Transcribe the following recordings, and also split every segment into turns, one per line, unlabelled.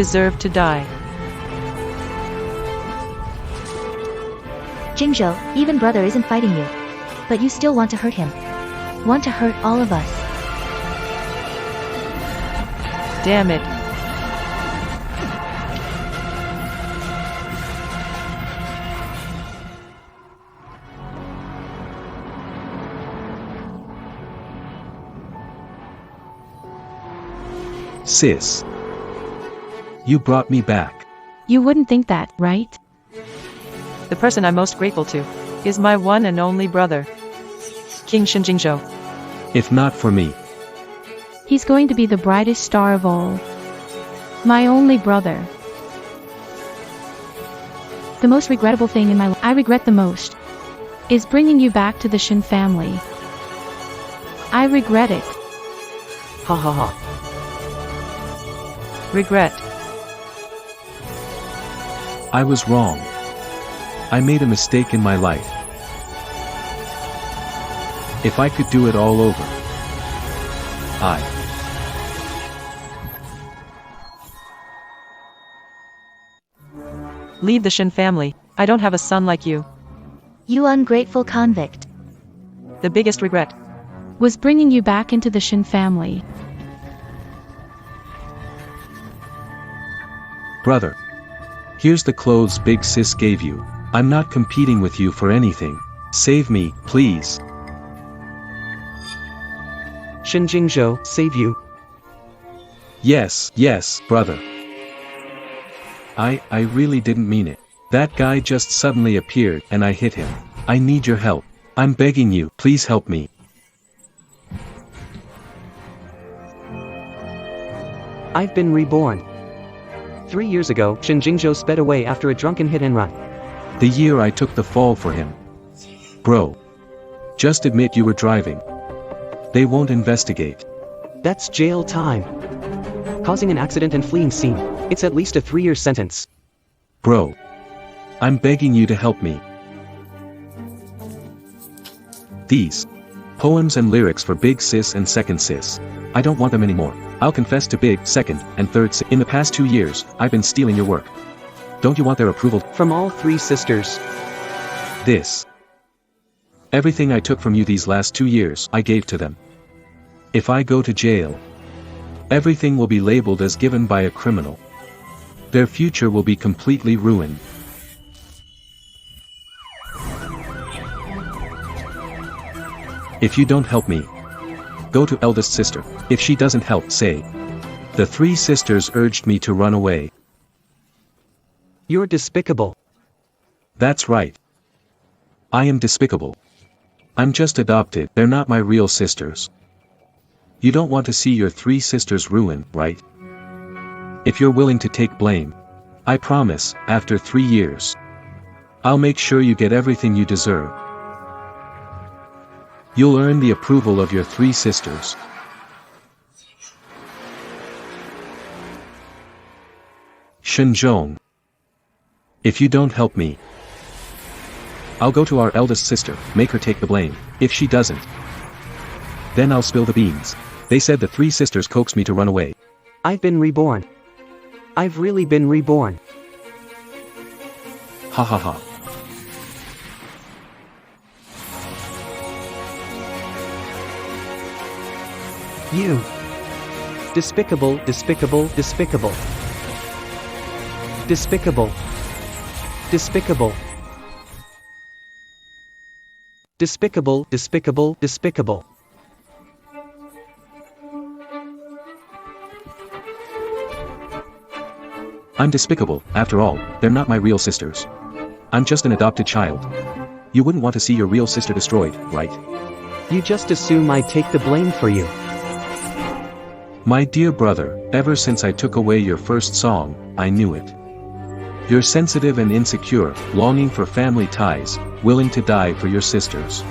deserve to die.
Jingzhou, even brother isn't fighting you. But you still want to hurt him. Want to hurt all of us.
Damn it.
Sis. You brought me back.
You wouldn't think that, right?
The person I'm most grateful to is my one and only brother, King Shinjingzhou.
If not for me,
He's going to be the brightest star of all. My only brother. The most regrettable thing in my life I regret the most is bringing you back to the Shin family. I regret it.
Ha ha ha.
Regret.
I was wrong. I made a mistake in my life. If I could do it all over,
Leave the Shin family. I don't have a son like you.
You ungrateful convict.
The biggest regret
Was bringing you back into the Shin family.
Brother. Here's the clothes big sis gave you. I'm not competing with you for anything. Save me, please.
Shinjingzhou, save you.
Yes, yes, brother. I really didn't mean it. That guy just suddenly appeared and I hit him. I need your help. I'm begging you, please help me.
I've been reborn. 3 years ago, Shinjingzhou sped away after a drunken hit and run.
The year I took the fall for him. Bro. Just admit you were driving. They won't investigate.
That's jail time. Causing an accident and fleeing scene. It's at least a 3-year sentence.
Bro. I'm begging you to help me. These poems and lyrics for Big Sis and Second Sis. I don't want them anymore. I'll confess to Big, Second, and Third Sis. In the past 2 years, I've been stealing your work. Don't you want their approval?
From all 3 sisters.
This. Everything I took from you these last 2 years, I gave to them. If I go to jail, everything will be labeled as given by a criminal. Their future will be completely ruined. If you don't help me, go to eldest sister. If she doesn't help, say. The 3 sisters urged me to run away.
You're despicable.
That's right. I am despicable. I'm just adopted, they're not my real sisters. You don't want to see your 3 sisters ruined, right? If you're willing to take blame, I promise, after 3 years, I'll make sure you get everything you deserve. You'll earn the approval of your 3 sisters. Shinjong. If you don't help me, I'll go to our eldest sister, make her take the blame. If she doesn't, then I'll spill the beans. They said the 3 sisters coaxed me to run away.
I've been reborn. I've really been reborn.
Ha ha ha.
You. Despicable, despicable, despicable. Despicable. Despicable. Despicable, despicable, despicable.
I'm despicable, after all, they're not my real sisters. I'm just an adopted child. You wouldn't want to see your real sister destroyed, right?
You just assume I take the blame for you.
My dear brother, ever since I took away your first song, I knew it. You're sensitive and insecure, longing for family ties, willing to die for your sisters.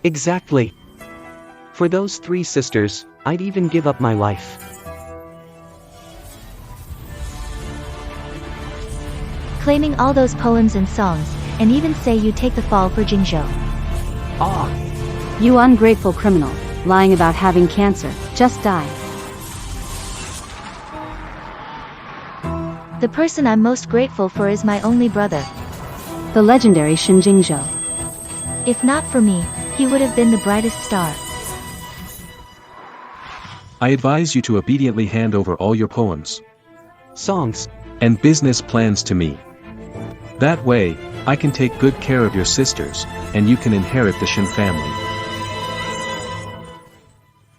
Exactly. For those 3 sisters, I'd even give up my life.
Claiming all those poems and songs, and even say you take the fall for Jingzhou.
Ah!
You ungrateful criminal, lying about having cancer, just die.
The person I'm most grateful for is my only brother.
The legendary Shinjingzhou.
If not for me, he would have been the brightest star.
I advise you to obediently hand over all your poems
Songs.
and business plans to me. That way, I can take good care of your sisters, and you can inherit the Shin family.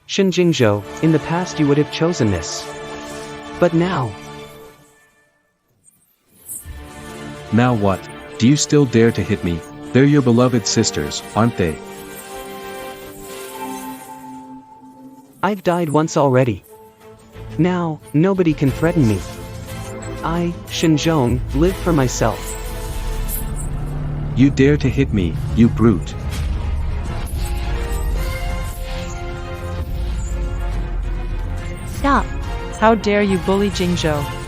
Shinjingzhou, in the past you would have chosen this. But now.
Now what? Do you still dare to hit me? They're your beloved sisters, aren't they?
I've died once already. Now, nobody can threaten me. I, Shinjong, live for myself.
You dare to hit me, you brute.
Stop.
How dare you bully Jingzhou?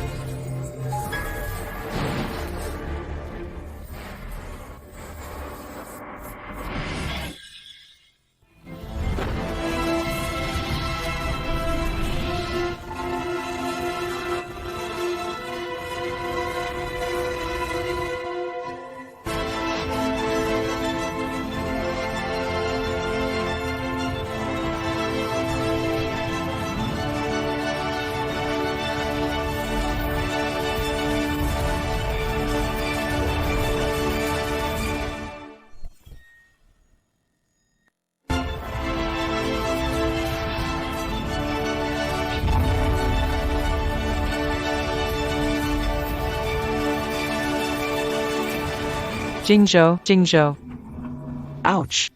Jingzhou.
Ouch.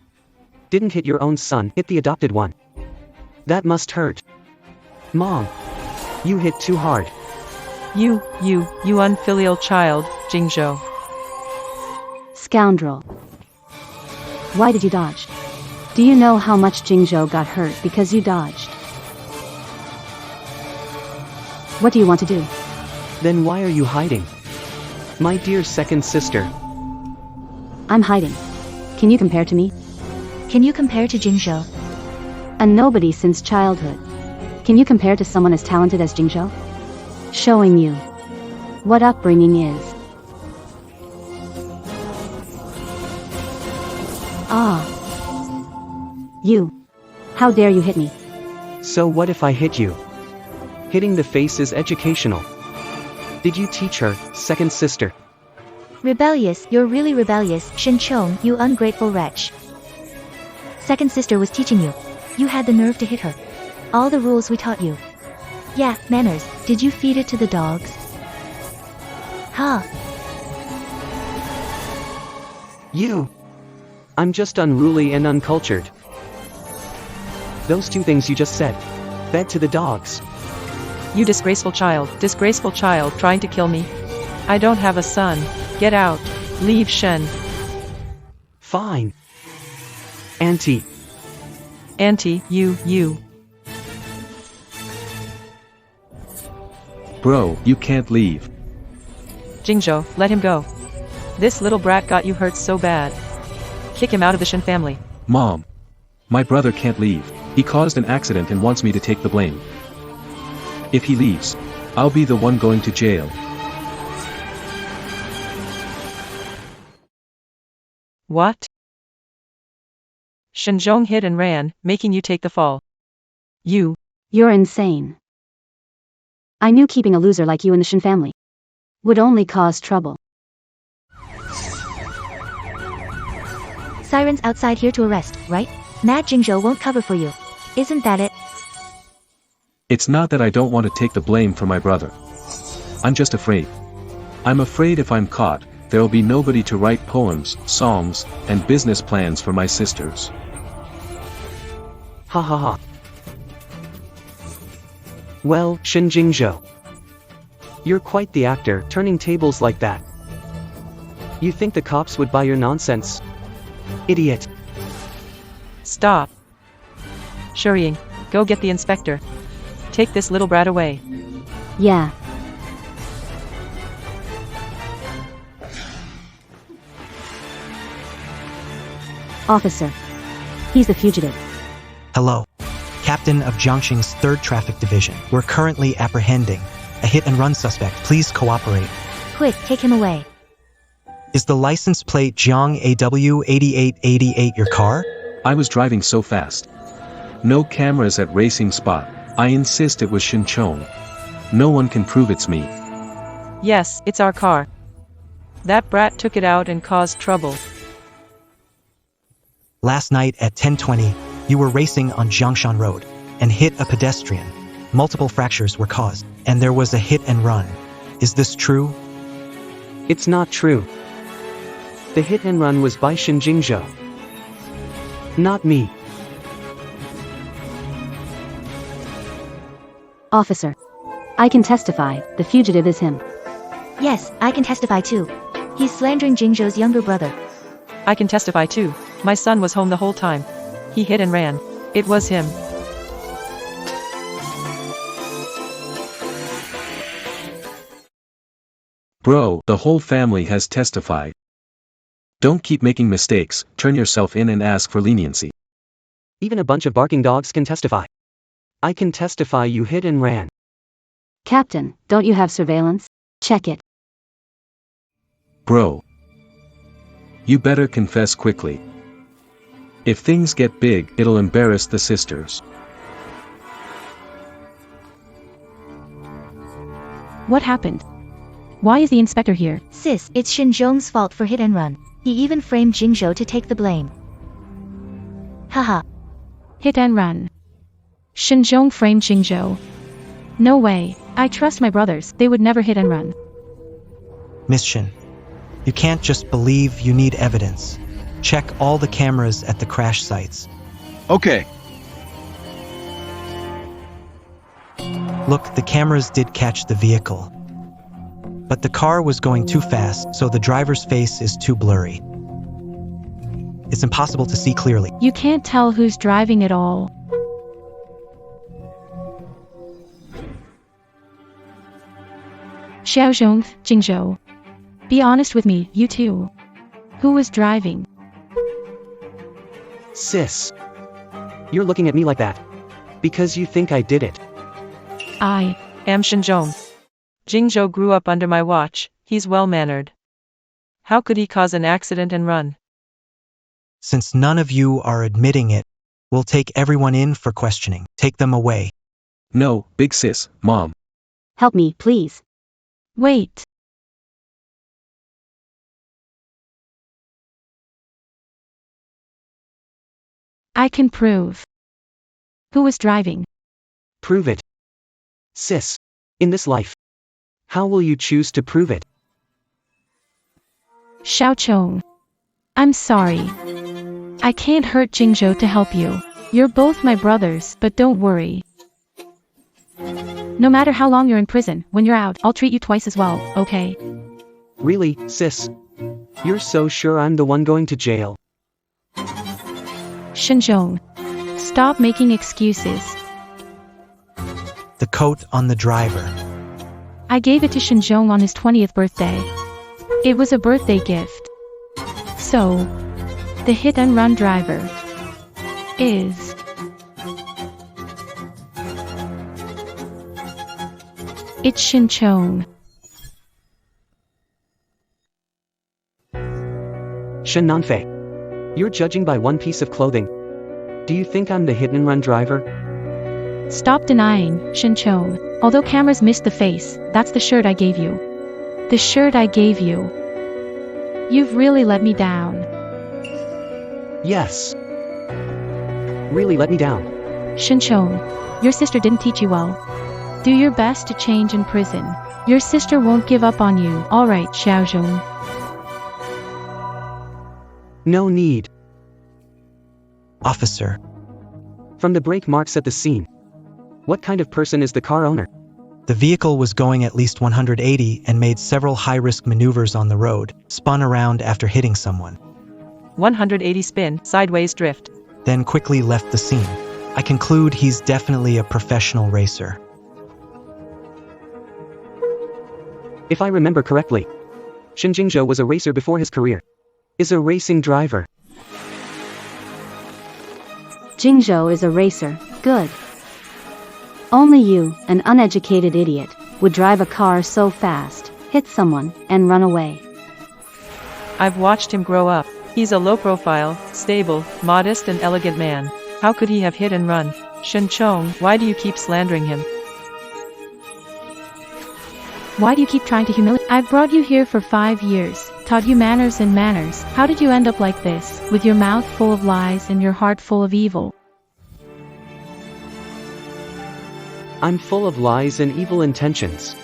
Didn't hit your own son, hit the adopted one. That must hurt. Mom. You hit too hard.
You unfilial child, Jingzhou.
Scoundrel. Why did you dodge? Do you know how much Jingzhou got hurt because you dodged? What do you want to do?
Then why are you hiding? My dear second sister.
I'm hiding. Can you compare to me?
Can you compare to Jingzhou?
A nobody since childhood. Can you compare to someone as talented as Jingzhou? Showing you what upbringing is. Ah. You. How dare you hit me?
So what if I hit you? Hitting the face is educational. Did you teach her, second sister?
Rebellious, you're really rebellious, Shinchong, you ungrateful wretch. Second sister was teaching you. You had the nerve to hit her. All the rules we taught you. Yeah, manners, did you feed it to the dogs? Huh.
You. I'm just unruly and uncultured. Those two things you just said. Fed to the dogs.
You disgraceful child trying to kill me. I don't have a son. Get out. Leave Shen.
Fine. Auntie.
Auntie, you.
Bro, you can't leave.
Jingzhou, let him go. This little brat got you hurt so bad. Kick him out of the Shen family.
Mom. My brother can't leave. He caused an accident and wants me to take the blame. If he leaves, I'll be the one going to jail.
What? Shinjong hid and ran, making you take the fall. You.
You're insane. I knew keeping a loser like you in the Shin family would only cause trouble.
Sirens outside here to arrest, right? Mad Jingzhou won't cover for you. Isn't that it?
It's not that I don't want to take the blame for my brother. I'm just afraid. I'm afraid if I'm caught, there'll be nobody to write poems, songs, and business plans for my sisters.
Ha ha ha. Well, Shinjingzhou. You're quite the actor, turning tables like that. You think the cops would buy your nonsense? Idiot.
Stop. Shuriying, go get the inspector. Take this little brat away.
Yeah. Officer. He's the fugitive.
Hello. Captain of Jiangxing's 3rd Traffic Division. We're currently apprehending a hit-and-run suspect. Please cooperate.
Quick, take him away.
Is the license plate Jiang AW 8888 your car?
I was driving so fast. No cameras at racing spot. I insist it was Shinchong. No one can prove it's me.
Yes, it's our car. That brat took it out and caused trouble.
Last night at 10:20, you were racing on Jiangshan Road and hit a pedestrian. Multiple fractures were caused, and there was a hit and run. Is this true?
It's not true. The hit and run was by Shin Jingzhou. Not me.
Officer. I can testify, the fugitive is him.
Yes, I can testify too. He's slandering Jingzhou's younger brother.
I can testify too. My son was home the whole time. He hit and ran. It was him.
Bro, the whole family has testified. Don't keep making mistakes, turn yourself in and ask for leniency.
Even a bunch of barking dogs can testify. I can testify you hit and ran.
Captain, don't you have surveillance? Check it.
Bro. You better confess quickly. If things get big, it'll embarrass the sisters.
What happened? Why is the inspector here?
Sis, it's Shinzhong's fault for hit and run. He even framed Jingzhou to take the blame. Haha.
Hit and run. Shinzhong framed Jingzhou. No way. I trust my brothers, they would never hit and run.
Miss Shin, you can't just believe, you need evidence. Check all the cameras at the crash sites.
Okay.
Look, the cameras did catch the vehicle. But the car was going too fast, so the driver's face is too blurry. It's impossible to see clearly.
You can't tell who's driving at all. Xiaozhong, Jingzhou. Be honest with me, you two. Who was driving?
Sis. You're looking at me like that. Because you think I did it.
I am Shinzhong. Jingzhou grew up under my watch. He's well-mannered. How could he cause an accident and run?
Since none of you are admitting it, we'll take everyone in for questioning. Take them away.
No, big sis, mom.
Help me, please.
Wait. I can prove. Who was driving?
Prove it. Sis. In this life. How will you choose to prove it?
Xiaochong. I'm sorry. I can't hurt Jingzhou to help you. You're both my brothers, but don't worry. No matter how long you're in prison, when you're out, I'll treat you twice as well, okay?
Really, sis? You're so sure I'm the one going to jail?
Shinzhong. Stop making excuses.
The coat on the driver.
I gave it to Shinzhong on his 20th birthday. It was a birthday gift. So, the hit-and-run driver is... It's Shinchong.
Shin Nanfei. You're judging by one piece of clothing. Do you think I'm the hit-and-run driver?
Stop denying, Shinchong. Although cameras missed the face, that's the shirt I gave you. The shirt I gave you. You've really let me down.
Yes. Really let me down.
Shinchong, your sister didn't teach you well. Do your best to change in prison. Your sister won't give up on you. Alright, Xiaozhong.
No need.
Officer.
From the brake marks at the scene. What kind of person is the car owner?
The vehicle was going at least 180 and made several high-risk maneuvers on the road, spun around after hitting someone.
180 spin, sideways drift.
Then quickly left the scene. I conclude he's definitely a professional racer.
If I remember correctly, Shin Jingzhou was a racer before his career. Is a racing driver.
Jingzhou is a racer. Good. Only you, an uneducated idiot, would drive a car so fast, hit someone, and run away.
I've watched him grow up. He's a low-profile, stable, modest and elegant man. How could he have hit and run? Shenchong, why do you keep slandering him?
Why do you keep trying to humiliate? I've brought you here for 5 years, taught you manners and manners. How did you end up like this, with your mouth full of lies and your heart full of evil?
I'm full of lies and evil intentions.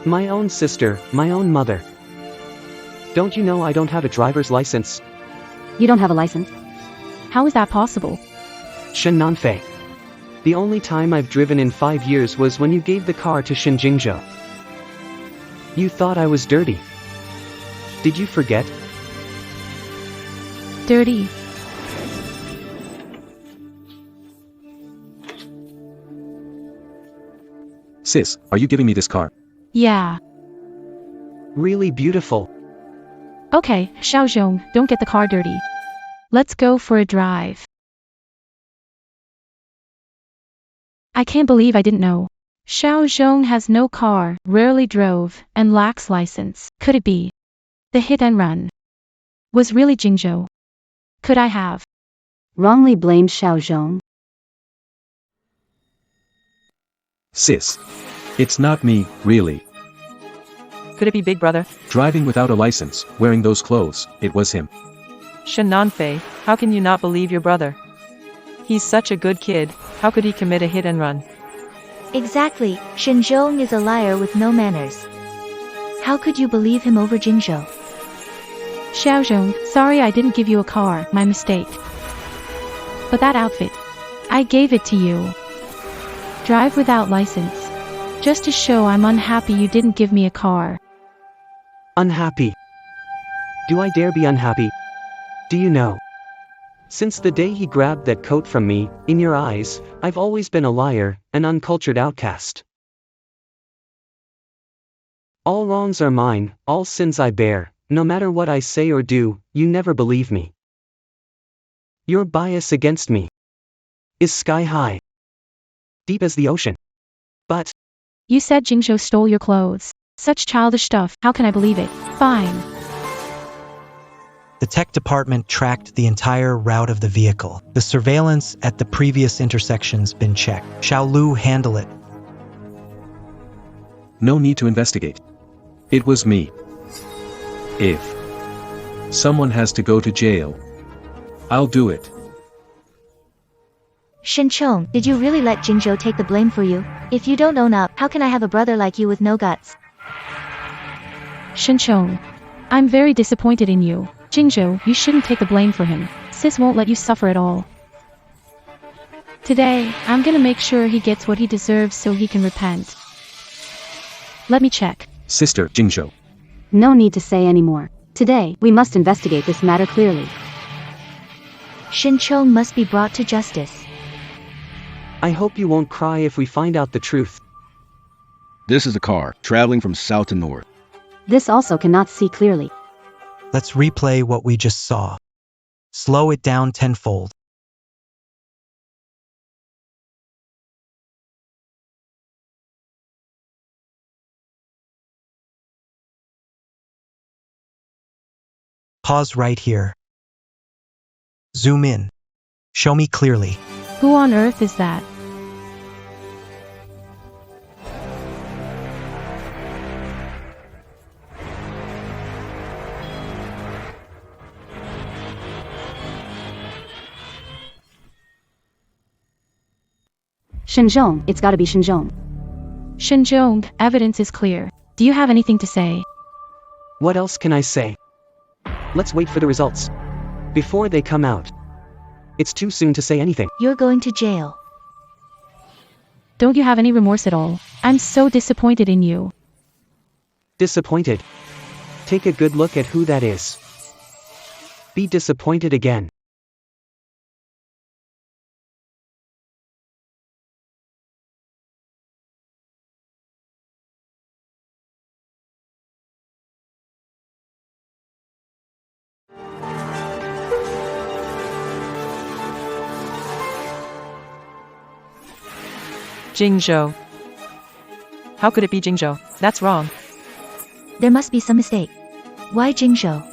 My own sister, my own mother. Don't you know I don't have a driver's license?
You don't have a license?
How is that possible?
Shen Nanfei. The only time I've driven in 5 years was when you gave the car to Shen Jingzhou. You thought I was dirty. Did you forget?
Dirty.
Sis, are you giving me this car?
Yeah.
Really beautiful.
Okay, Xiaozhong, don't get the car dirty. Let's go for a drive. I can't believe I didn't know. Xiaozhong has no car, rarely drove, and lacks license. Could it be? The hit and run was really Jingzhou. Could I have
Wrongly blamed Xiaozhong?
Sis. It's not me, really.
Could it be Big Brother?
Driving without a license, wearing those clothes, it was him.
Shen Nanfei, how can you not believe your brother? He's such a good kid, how could he commit a hit and run?
Exactly, Shenzhong is a liar with no manners. How could you believe him over Jingzhou?
Xiaozhong, sorry I didn't give you a car, my mistake. But that outfit, I gave it to you. Drive without license. Just to show I'm unhappy you didn't give me a car.
Unhappy. Do I dare be unhappy? Do you know? Since the day he grabbed that coat from me, in your eyes, I've always been a liar, an uncultured outcast. All wrongs are mine, all sins I bear, no matter what I say or do, you never believe me. Your bias against me is sky high, deep as the ocean. But
You said Jingzhou stole your clothes. Such childish stuff, how can I believe it? Fine.
The tech department tracked the entire route of the vehicle. The surveillance at the previous intersections been checked. Xiao Lu handle it.
No need to investigate. It was me. If someone has to go to jail, I'll do it.
Shenchong, did you really let Jingzhou take the blame for you? If you don't own up, how can I have a brother like you with no guts?
Shenchong, I'm very disappointed in you. Jingzhou, you shouldn't take the blame for him. Sis won't let you suffer at all. Today, I'm gonna make sure he gets what he deserves so he can repent. Let me check.
Sister Jingzhou.
No need to say any more. Today, we must investigate this matter clearly.
Shenchong must be brought to justice.
I hope you won't cry if we find out the truth.
This is a car, traveling from south to north.
This also cannot see clearly.
Let's replay what we just saw. Slow it down tenfold. Pause right here. Zoom in. Show me clearly.
Who on earth is that?
Shenzhong, it's gotta be Shenzhong.
Shenzhong, evidence is clear. Do you have anything to say?
What else can I say? Let's wait for the results. Before they come out. It's too soon to say anything.
You're going to jail.
Don't you have any remorse at all? I'm so disappointed in you.
Disappointed. Take a good look at who that is. Be disappointed again.
Jingzhou. How could it be Jingzhou? That's wrong.
There must be some mistake. Why Jingzhou?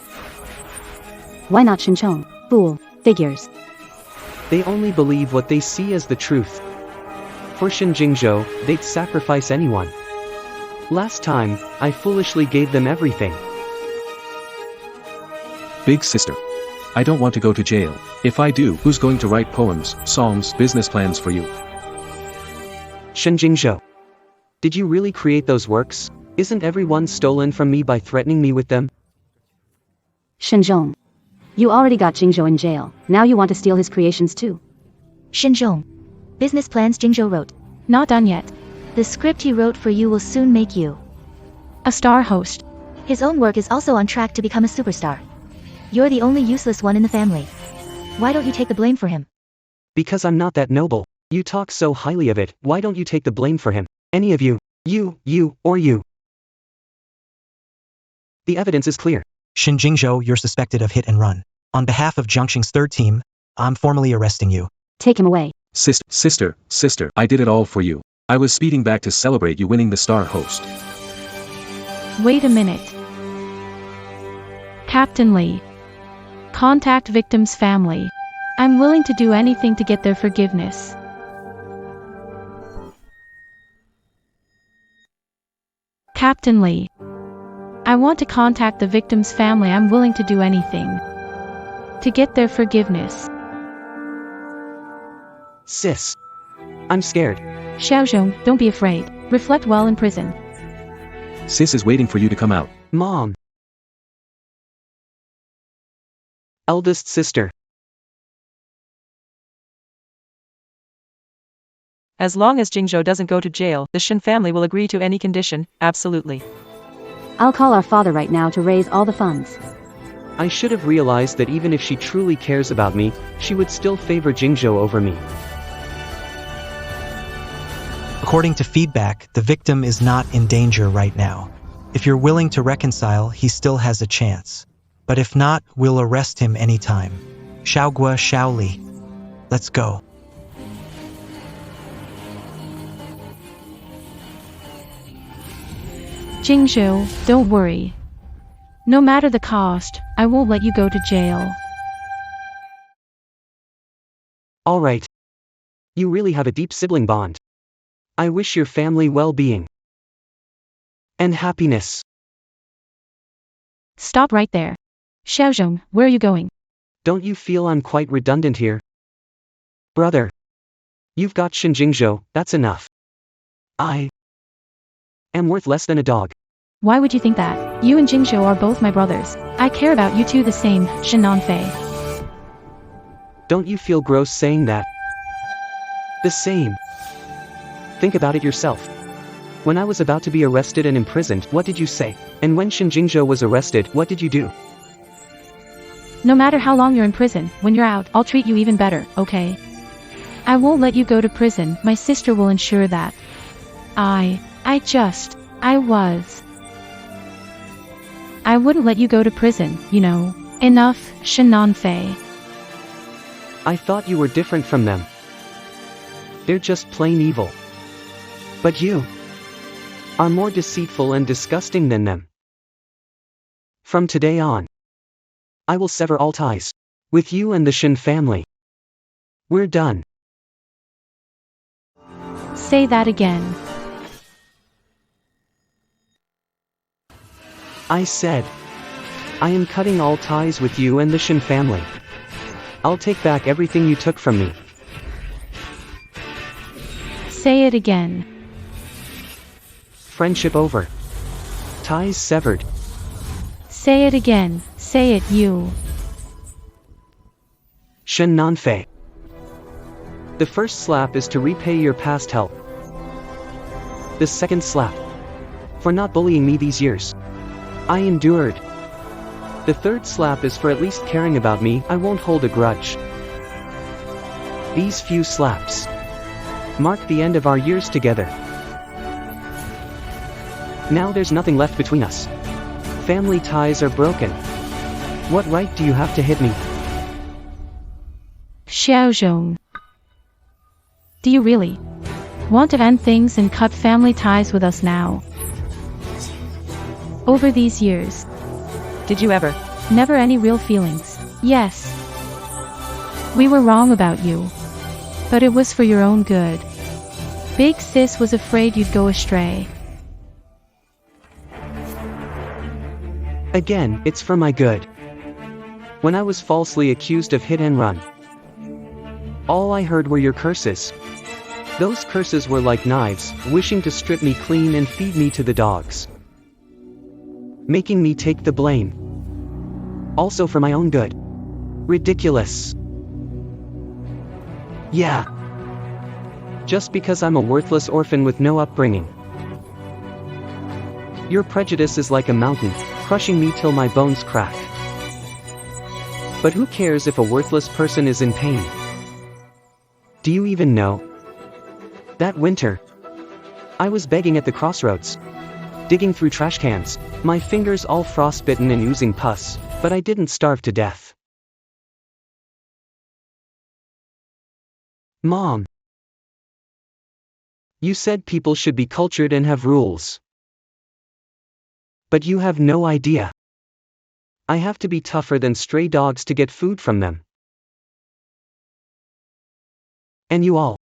Why not Shinchong? Fool. Figures.
They only believe what they see as the truth. For Shin Jingzhou, they'd sacrifice anyone. Last time, I foolishly gave them everything.
Big sister. I don't want to go to jail. If I do, who's going to write poems, songs, business plans for you?
Shin Jingzhou. Did you really create those works? Isn't everyone stolen from me by threatening me with them?
Shinzhong. You already got Jingzhou in jail. Now you want to steal his creations too.
Shinzhong. Business plans Jingzhou wrote.
Not done yet.
The script he wrote for you will soon make you
A star host.
His own work is also on track to become a superstar. You're the only useless one in the family. Why don't you take the blame for him?
Because I'm not that noble. You talk so highly of it, why don't you take the blame for him? Any of you. You, or you. The evidence is clear.
Shin Jingzhou, you're suspected of hit and run. On behalf of Zhongxing's third team, I'm formally arresting you.
Take him away.
Sister, I did it all for you. I was speeding back to celebrate you winning the star host.
Wait a minute. Captain Lee. Contact victim's family. I'm willing to do anything to get their forgiveness. Captain Lee. I want to contact the victim's family. I'm willing to do anything to get their forgiveness.
Sis. I'm scared.
Xiaozhong, don't be afraid. Reflect well in prison.
Sis is waiting for you to come out.
Mom. Eldest sister.
As long as Jingzhou doesn't go to jail, the Shin family will agree to any condition, absolutely.
I'll call our father right now to raise all the funds.
I should have realized that even if she truly cares about me, she would still favor Jingzhou over me.
According to feedback, the victim is not in danger right now. If you're willing to reconcile, he still has a chance. But if not, we'll arrest him anytime. Xiaogua, Xiaoli. Let's go.
Jingzhou, don't worry. No matter the cost, I won't let you go to jail.
Alright. You really have a deep sibling bond. I wish your family well-being and happiness.
Stop right there. Xiaozhong, where are you going?
Don't you feel I'm quite redundant here? Brother. You've got Shin Jingzhou, that's enough. I am worth less than a dog.
Why would you think that? You and Jingzhou are both my brothers. I care about you two the same, Shin Nanfei.
Don't you feel gross saying that? The same. Think about it yourself. When I was about to be arrested and imprisoned, what did you say? And when Shin Jingzhou was arrested, what did you do?
No matter how long you're in prison, when you're out, I'll treat you even better, okay? I won't let you go to prison, my sister will ensure that. I wouldn't let you go to prison, you know. Enough, Shin Nanfei.
I thought you were different from them. They're just plain evil. But you are more deceitful and disgusting than them. From today on, I will sever all ties with you and the Shin family. We're done.
Say that again.
I said, I am cutting all ties with you and the Shin family. I'll take back everything you took from me.
Say it again.
Friendship over. Ties severed.
Say it again. Say it, you.
Shin Nanfei. The first slap is to repay your past help. The second slap. For not bullying me these years. I endured. The third slap is for at least caring about me. I won't hold a grudge. These few slaps mark the end of our years together. Now there's nothing left between us. Family ties are broken. What right do you have to hit me?
Xiaozhong. Do you really? Want to end things and cut family ties with us now. Over these years.
Did you ever?
Never any real feelings. Yes. We were wrong about you. But it was for your own good. Big sis was afraid you'd go astray.
Again, it's for my good. When I was falsely accused of hit and run, all I heard were your curses. Those curses were like knives, wishing to strip me clean and feed me to the dogs. Making me take the blame. Also for my own good. Ridiculous. Yeah. Just because I'm a worthless orphan with no upbringing. Your prejudice is like a mountain, crushing me till my bones crack. But who cares if a worthless person is in pain? Do you even know? That winter, I was begging at the crossroads, digging through trash cans, my fingers all frostbitten and oozing pus, but I didn't starve to death. Mom, you said people should be cultured and have rules. But you have no idea. I have to be tougher than stray dogs to get food from them. And you all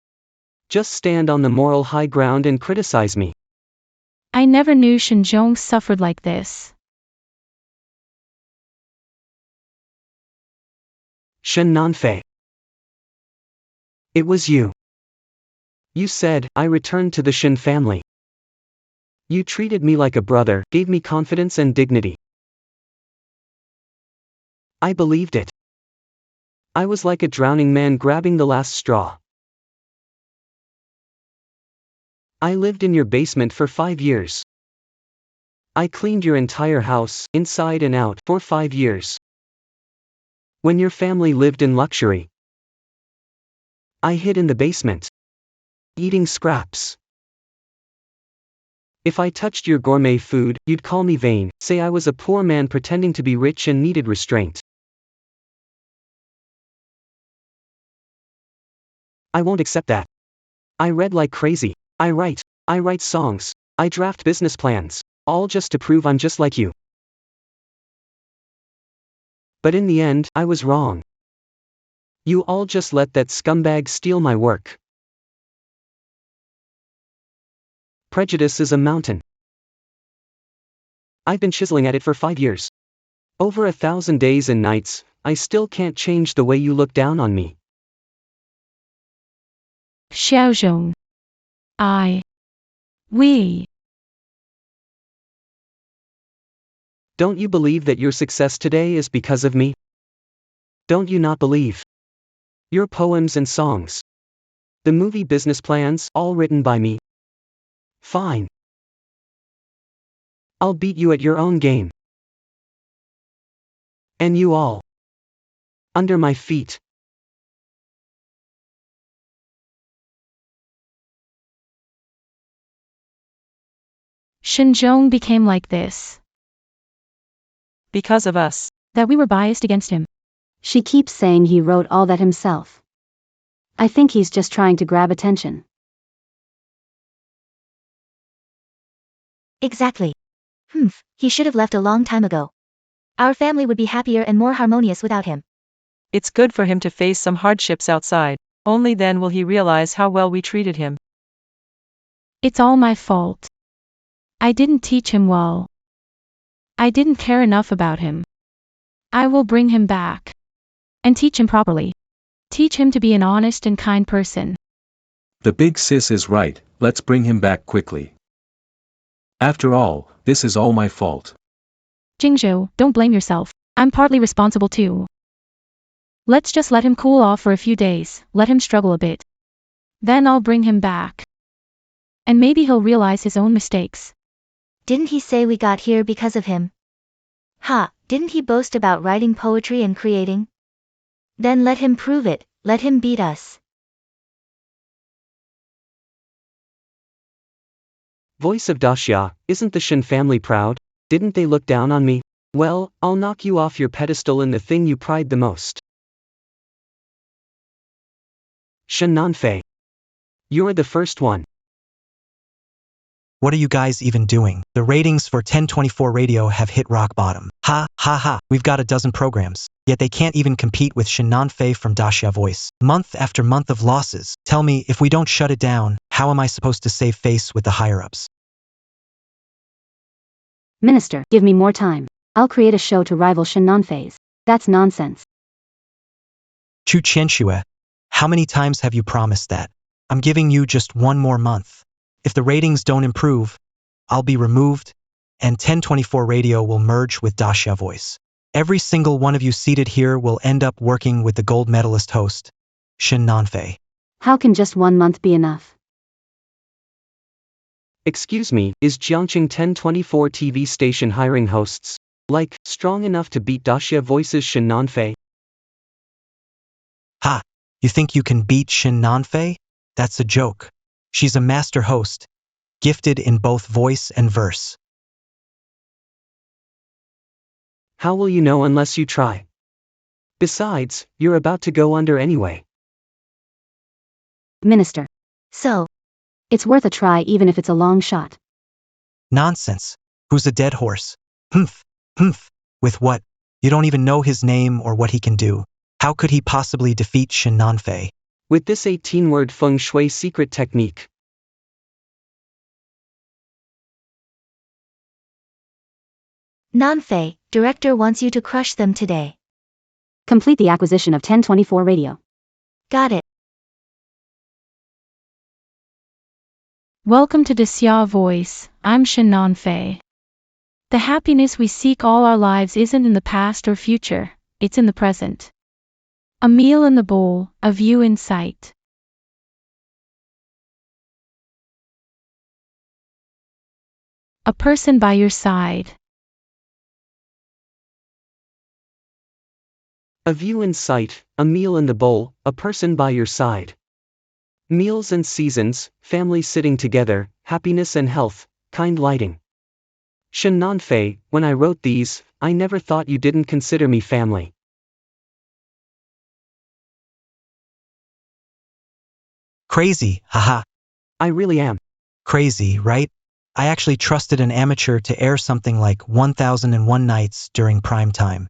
just stand on the moral high ground and criticize me.
I never knew Shinjong suffered like this.
Shin Nanfei. It was you. You said, I returned to the Shin family. You treated me like a brother, gave me confidence and dignity. I believed it. I was like a drowning man grabbing the last straw. I lived in your basement for 5 years. I cleaned your entire house, inside and out, for 5 years. When your family lived in luxury, I hid in the basement, eating scraps. If I touched your gourmet food, you'd call me vain, say I was a poor man pretending to be rich and needed restraint. I won't accept that. I read like crazy. I write songs. I draft business plans. All just to prove I'm just like you. But in the end, I was wrong. You all just let that scumbag steal my work. Prejudice is a mountain. I've been chiseling at it for 5 years. Over 1,000 days and nights, I still can't change the way you look down on me.
Xiaozhong. We.
Don't you believe that your success today is because of me? Don't you not believe? Your poems and songs. The movie business plans, all written by me. Fine. I'll beat you at your own game. And you all. Under my feet.
Shinjong became like this.
Because of us.
That we were biased against him.
She keeps saying he wrote all that himself. I think he's just trying to grab attention.
Exactly. He should have left a long time ago. Our family would be happier and more harmonious without him.
It's good for him to face some hardships outside. Only then will he realize how well we treated him.
It's all my fault. I didn't teach him well. I didn't care enough about him. I will bring him back. And teach him properly. Teach him to be an honest and kind person.
The big sis is right, let's bring him back quickly. After all, this is all my fault.
Jingzhou, don't blame yourself. I'm partly responsible too. Let's just let him cool off for a few days, let him struggle a bit. Then I'll bring him back. And maybe he'll realize his own mistakes.
Didn't he say we got here because of him? Didn't he boast about writing poetry and creating? Then let him prove it, let him beat us.
Voice of Daxia, isn't the Shin family proud? Didn't they look down on me? Well, I'll knock you off your pedestal in the thing you pride the most. Shin Nanfei. You're the first one.
What are you guys even doing? The ratings for 1024 radio have hit rock bottom. Ha, ha, ha. We've got a dozen programs, yet they can't even compete with Shin Non-Fei from Daxia Voice. Month after month of losses. Tell me, if we don't shut it down, how am I supposed to save face with the higher-ups?
Minister, give me more time. I'll create a show to rival Shin Non-Fei's. That's nonsense.
Chu Qianxue, how many times have you promised that? I'm giving you just one more month. If the ratings don't improve, I'll be removed, and 1024 radio will merge with Daxia Voice. Every single one of you seated here will end up working with the gold medalist host, Shin Non-Fei.
How can just 1 month be enough?
Excuse me, is Jiangqing 1024 TV station hiring hosts, like, strong enough to beat Daxia Voice's Shin Non-Fei?
Ha! You think you can beat Shin Non-Fei? That's a joke. She's a master host, gifted in both voice and verse.
How will you know unless you try? Besides, you're about to go under anyway.
Minister.
So,
It's worth a try even if it's a long shot.
Nonsense. Who's a dead horse? Humph, humph. With what? You don't even know his name or what he can do. How could he possibly defeat Shin Non-Fei?
With this 18-word feng shui secret technique.
Non-Fei, director wants you to crush them today.
Complete the acquisition of 1024 radio.
Got it.
Welcome to Daxia Voice, I'm Shin Non-Fei. The happiness we seek all our lives isn't in the past or future, it's in the present. A meal in the bowl, a view in sight. A person by your side.
A view in sight, a meal in the bowl, a person by your side. Meals and seasons, family sitting together, happiness and health, kind lighting. Shin Non-Fei, when I wrote these, I never thought you didn't consider me family.
Crazy, haha.
I really am.
Crazy, right? I actually trusted an amateur to air something like 1001 Nights during prime time.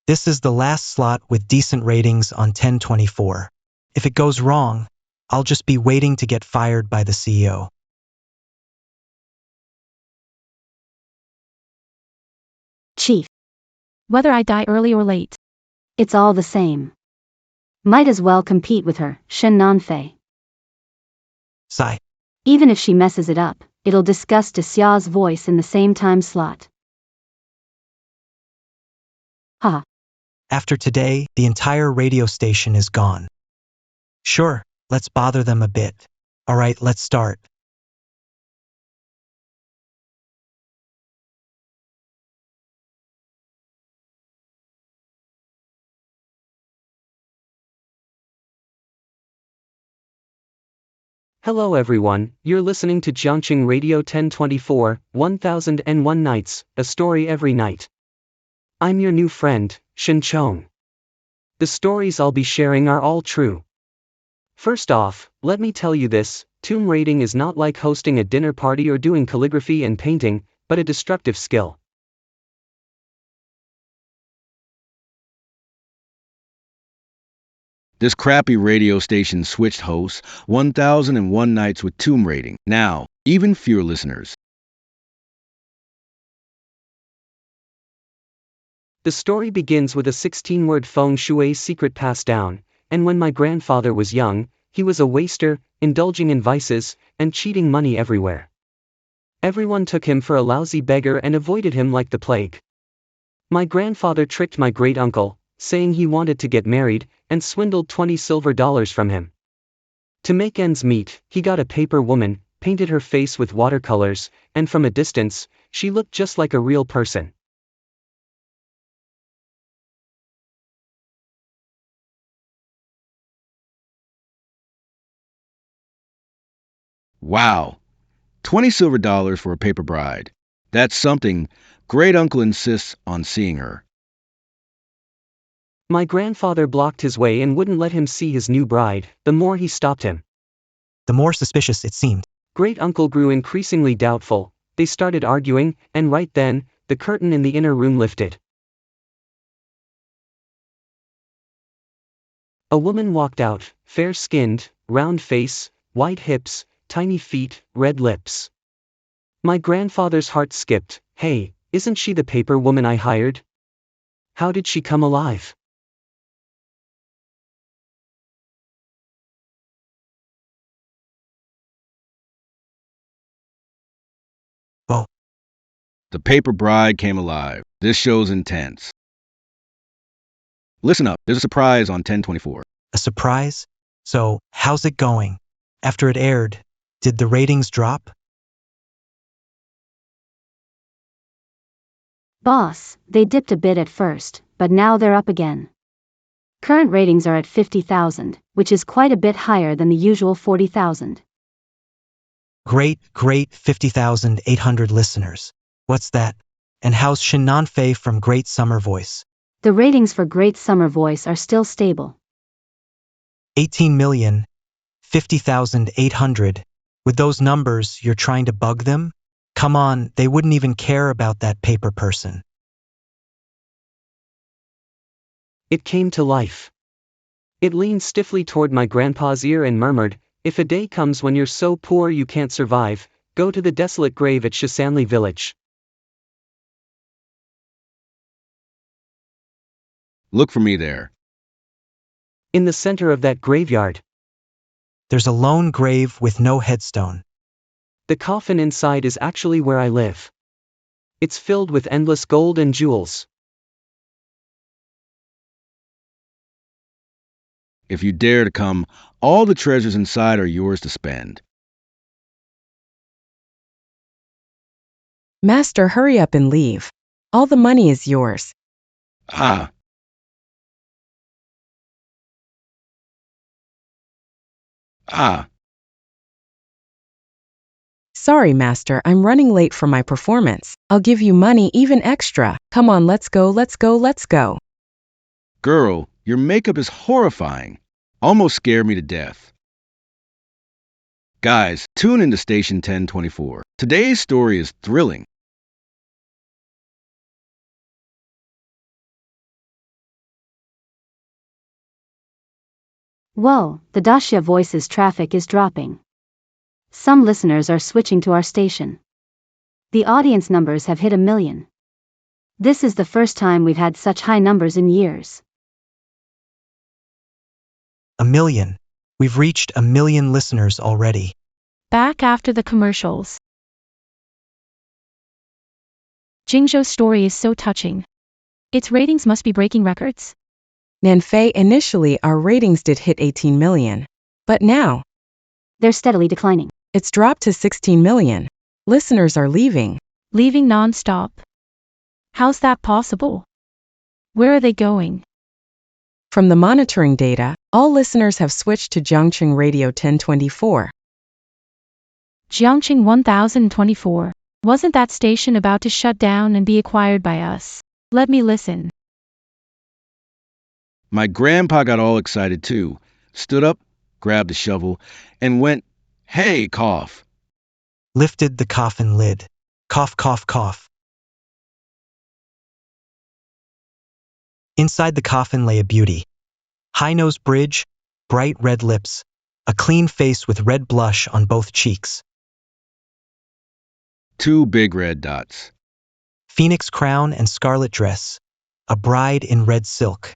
This is the last slot with decent ratings on 1024. If it goes wrong, I'll just be waiting to get fired by the CEO.
Chief.
Whether I die early or late.
It's all the same. Might as well compete with her, Shin Non-Fei.
Sigh.
Even if she messes it up, it'll discuss Daxia's Voice in the same time slot. Ha.
After today, the entire radio station is gone. Sure, let's bother them a bit. Alright, let's start.
Hello everyone, you're listening to Jiangqing Radio 1024, 1001 Nights, a story every night. I'm your new friend, Shin Chong. The stories I'll be sharing are all true. First off, let me tell you this, tomb raiding is not like hosting a dinner party or doing calligraphy and painting, but a destructive skill.
This crappy radio station switched hosts 1001 Nights with tomb raiding. Now, even fewer listeners.
The story begins with a 16-word feng shui secret passed down, and when my grandfather was young, he was a waster, indulging in vices, and cheating money everywhere. Everyone took him for a lousy beggar and avoided him like the plague. My grandfather tricked my great-uncle, saying he wanted to get married, and swindled $20 silver from him. To make ends meet, he got a paper woman, painted her face with watercolors, and from a distance, she looked just like a real person.
Wow. $20 silver for a paper bride. That's something. Great uncle insists on seeing her.
My grandfather blocked his way and wouldn't let him see his new bride, the more he stopped him.
The more suspicious it seemed.
Great uncle grew increasingly doubtful. They started arguing, and right then, the curtain in the inner room lifted. A woman walked out, fair-skinned, round face, white hips, tiny feet, red lips. My grandfather's heart skipped. Hey, isn't she the paper woman I hired? How did she come alive?
Whoa.
The paper bride came alive. This show's intense. Listen up, there's a surprise on 10/24.
A surprise? So, how's it going? After it aired, did the ratings drop?
Boss, they dipped a bit at first, but now they're up again. Current ratings are at 50,000, which is quite a bit higher than the usual 40,000.
Great, 50,800 listeners. What's that? And how's Shin Nanfei from Great Summer Voice?
The ratings for Great Summer Voice are still stable.
18,050,800. With those numbers, you're trying to bug them? Come on, they wouldn't even care about that paper person.
It came to life. It leaned stiffly toward my grandpa's ear and murmured, "If a day comes when you're so poor you can't survive, go to the desolate grave at Shisanli village.
Look for me there."
In the center of that graveyard,
There's a lone grave with no headstone.
the coffin inside is actually where I live. It's filled with endless gold and jewels.
If you dare to come, all the treasures inside are yours to spend.
Master, hurry up and leave. All the money is yours.
Ah! Ah!
Sorry, Master, I'm running late for my performance. I'll give you money, even extra. Come on, let's go, let's go, let's go.
Girl, your makeup is horrifying. Almost scared me to death. Guys, tune into Station 10/24. Today's story is thrilling.
Whoa, the Dacia Voices traffic is dropping. Some listeners are switching to our station. The audience numbers have hit 1 million. This is the first time we've had such high numbers in years.
1 million. We've reached 1 million listeners already.
Back after the commercials. Jingzhou's story is so touching. Its ratings must be breaking records.
Nanfei, initially our ratings did hit 18 million. But now,
They're steadily declining.
it's dropped to 16 million. Listeners are leaving.
Leaving nonstop. How's that possible? Where are they going?
From the monitoring data, all listeners have switched to Jiangqing Radio 10/24.
Jiangqing 1024. Wasn't that station about to shut down and be acquired by us? Let me listen.
My grandpa got all excited too. Stood up, grabbed a shovel, and went, "Hey, cough."
Lifted the coffin lid. Cough, cough, cough. Inside the coffin lay a beauty. High-nose bridge, bright red lips, a clean face with red blush on both cheeks.
2 big red dots.
Phoenix crown and scarlet dress. A bride in red silk.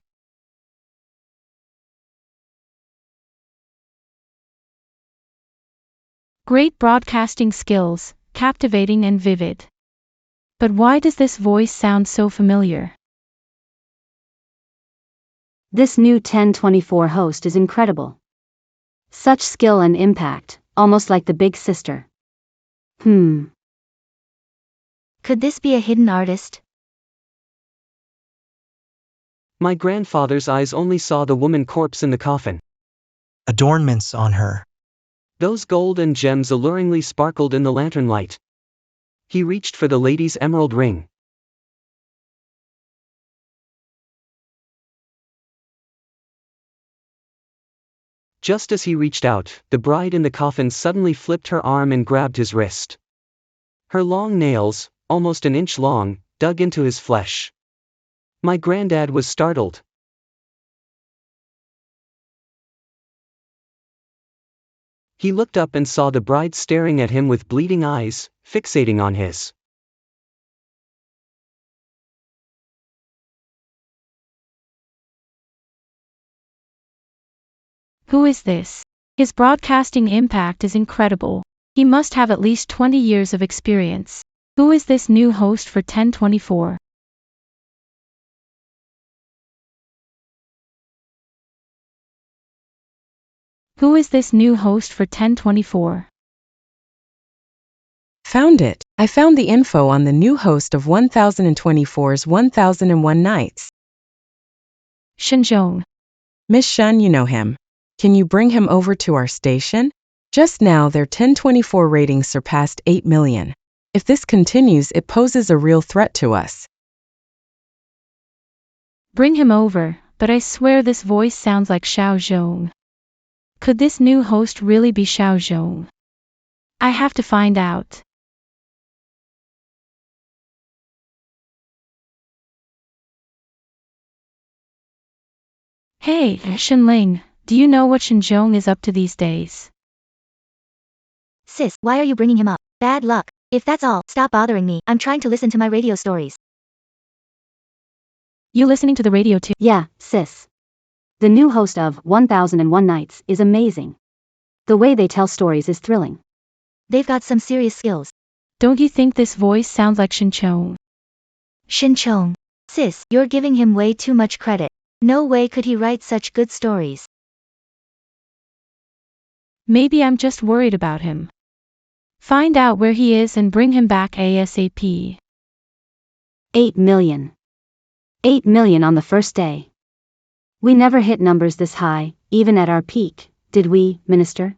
Great broadcasting skills, captivating and vivid. But why does this voice sound so familiar?
This new 10/24 host is incredible. Such skill and impact, almost like the big sister. Could
this be a hidden artist?
My grandfather's eyes only saw the woman corpse in the coffin.
Adornments on her.
Those gold and gems alluringly sparkled in the lantern light. He reached for the lady's emerald ring. Just as he reached out, the bride in the coffin suddenly flipped her arm and grabbed his wrist. Her long nails, almost an inch long, dug into his flesh. My granddad was startled. He looked up and saw the bride staring at him with bleeding eyes, fixating on his.
Who is this? His broadcasting impact is incredible. He must have at least 20 years of experience. Who is this new host for 1024? Who is this new host for 1024?
Found it. I found the info on the new host of 1024's 1001 Nights.
Shinjong.
Miss Shun, you know him. Can you bring him over to our station? Just now their 1024 ratings surpassed 8 million. If this continues, it poses a real threat to us.
Bring him over, but I swear this voice sounds like Xiao Zhong. Could this new host really be Xiao Zhong? I have to find out. Hey, Shinling, do you know what Shinjong is up to these days?
Sis, why are you bringing him up? Bad luck. If that's all, stop bothering me. I'm trying to listen to my radio stories.
You listening to the radio too?
Yeah, sis. The new host of 1001 Nights is amazing. The way they tell stories is thrilling.
They've got some serious skills.
Don't you think this voice sounds like Shinchong?
Shinchong. Sis, you're giving him way too much credit. No way could he write such good stories.
Maybe I'm just worried about him. Find out where he is and bring him back ASAP.
8 million. 8 million on the first day. We never hit numbers this high, even at our peak, did we, Minister?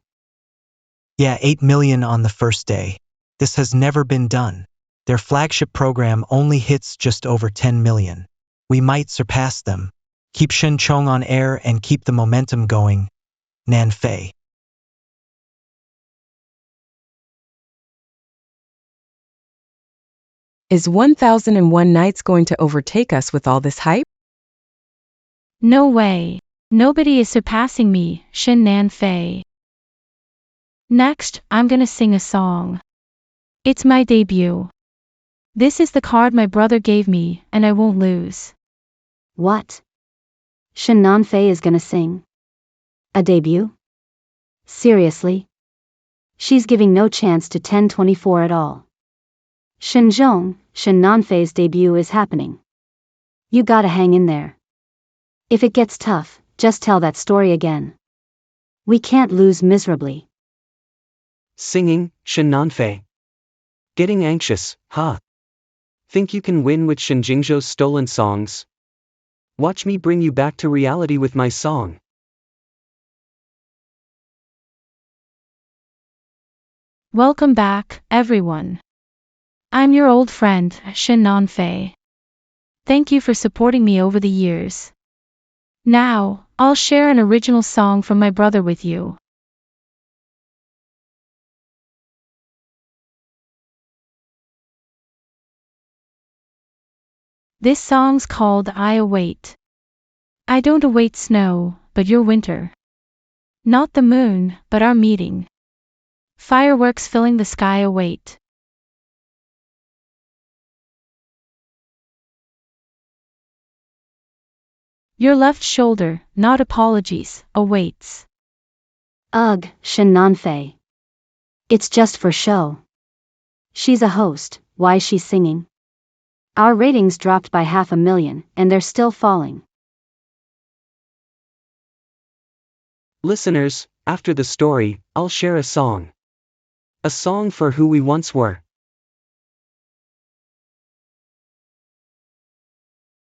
Yeah, 8 million on the first day. This has never been done. Their flagship program only hits just over 10 million. We might surpass them. Keep Shin Chong on air and keep the momentum going. Nan Fei.
Is 1001 Nights going to overtake us with all this hype?
No way. Nobody is surpassing me, Shin Nan Fei. Next, I'm gonna sing a song. It's my debut. This is the card my brother gave me, and I won't lose.
What? Shin Nan Fei is gonna sing? A debut? Seriously? She's giving no chance to 1024 at all. Shinjong, Shin Nan Fei's debut is happening. You gotta hang in there. If it gets tough, just tell that story again. We can't lose miserably.
Singing, Shin Nan Fei. Getting anxious, huh? Think you can win with Shin Jingzhou's stolen songs? Watch me bring you back to reality with my song.
Welcome back, everyone. I'm your old friend, Shin Nan Fei. Thank you for supporting me over the years. Now, I'll share an original song from my brother with you. This song's called I Await. I don't await snow, but your winter. Not the moon, but our meeting. Fireworks filling the sky await. Your left shoulder, not apologies, awaits.
Ugh, Shin Nan Fei. It's just for show. She's a host, why's she singing? Our ratings dropped by 500,000, and they're still falling.
Listeners, after the story, I'll share a song. A song for who we once were.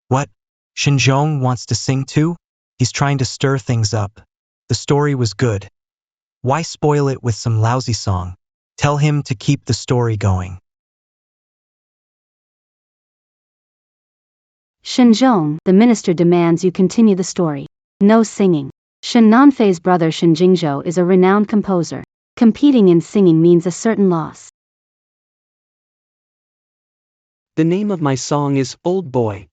What? Shinjong wants to sing too? He's trying to stir things up. The story was good. Why spoil it with some lousy song? Tell him to keep the story going.
Shinjong, the minister demands you continue the story. No singing. Shen Nanfei's brother Shen Jingzhou is a renowned composer. Competing in singing means a certain loss.
The name of my song is Old Boy.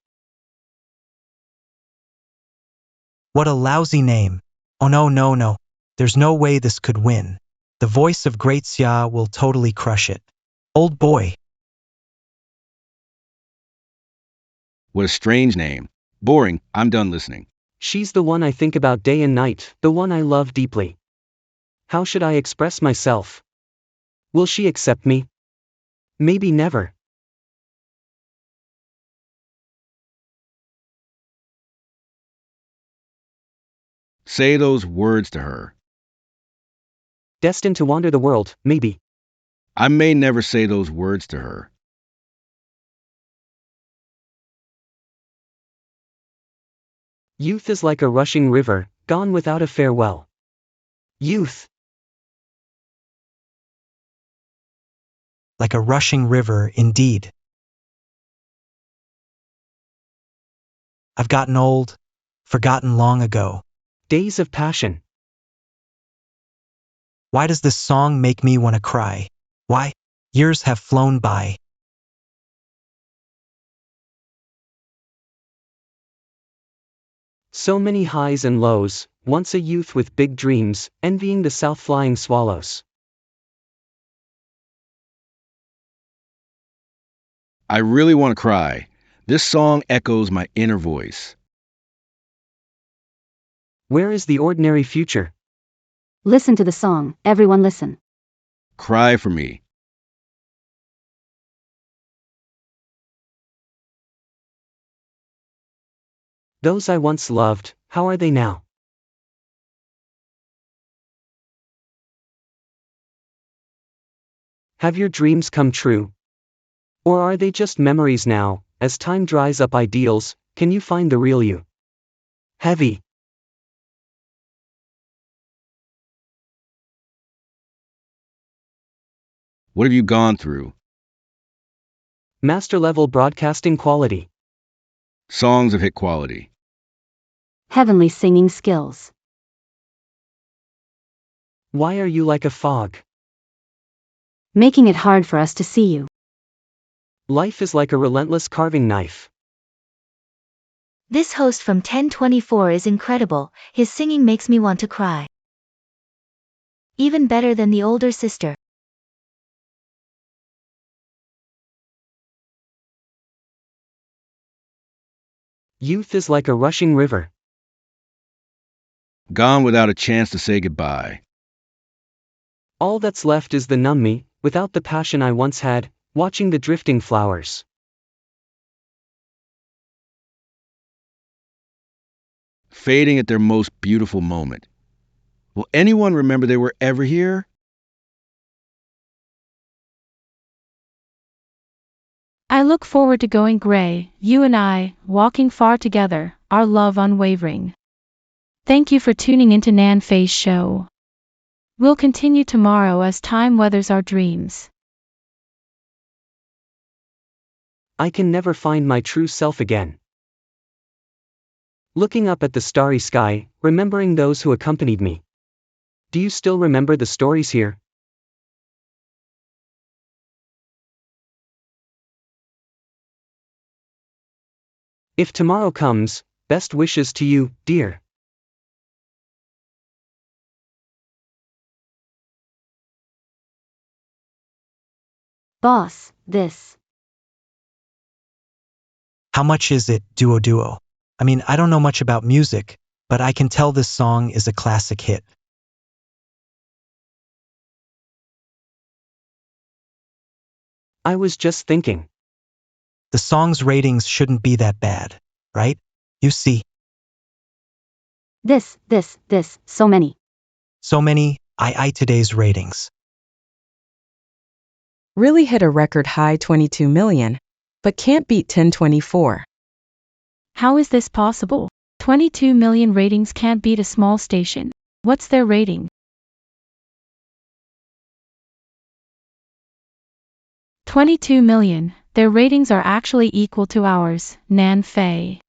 What a lousy name. Oh no no no. There's no way this could win. The voice of Great Xia will totally crush it. Old Boy.
What a strange name. Boring, I'm done listening.
She's the one I think about day and night, the one I love deeply. How should I express myself? Will she accept me? Maybe never.
Say those words to her.
Destined to wander the world, maybe.
I may never say those words to her.
Youth is like a rushing river, gone without a farewell. Youth.
Like a rushing river, indeed. I've gotten old, forgotten long ago.
Days of passion.
Why does this song make me want to cry? Why? Years have flown by.
So many highs and lows, once a youth with big dreams, envying the south-flying swallows.
I really want to cry. This song echoes my inner voice.
Where is the ordinary future?
Listen to the song, everyone listen.
Cry for me.
Those I once loved, how are they now? Have your dreams come true? Or are they just memories now? As time dries up ideals, can you find the real you? Heavy.
What have you gone through?
Master level broadcasting quality.
Songs of hit quality.
Heavenly singing skills.
Why are you like a fog?
Making it hard for us to see you.
Life is like a relentless carving knife.
This host from 1024 is incredible, his singing makes me want to cry. Even better than the older sister.
Youth is like a rushing river.
Gone without a chance to say goodbye.
All that's left is the numb me, without the passion I once had, watching the drifting flowers.
Fading at their most beautiful moment. Will anyone remember they were ever here?
I look forward to going gray, you and I, walking far together, our love unwavering. Thank you for tuning into Nan Fei's show. We'll continue tomorrow as time weathers our dreams.
I can never find my true self again. Looking up at the starry sky, remembering those who accompanied me. Do you still remember the stories here? If tomorrow comes, best wishes to you, dear.
Boss, this.
How much is it, duo? I mean, I don't know much about music, but I can tell this song is a classic hit.
I was just thinking.
The song's ratings shouldn't be that bad, right? You see.
This, so many.
So many, today's ratings.
Really hit a record high 22 million, but can't beat 1024.
How is this possible? 22 million ratings can't beat a small station. What's their rating? 22 million. Their ratings are actually equal to ours, Nan Fei.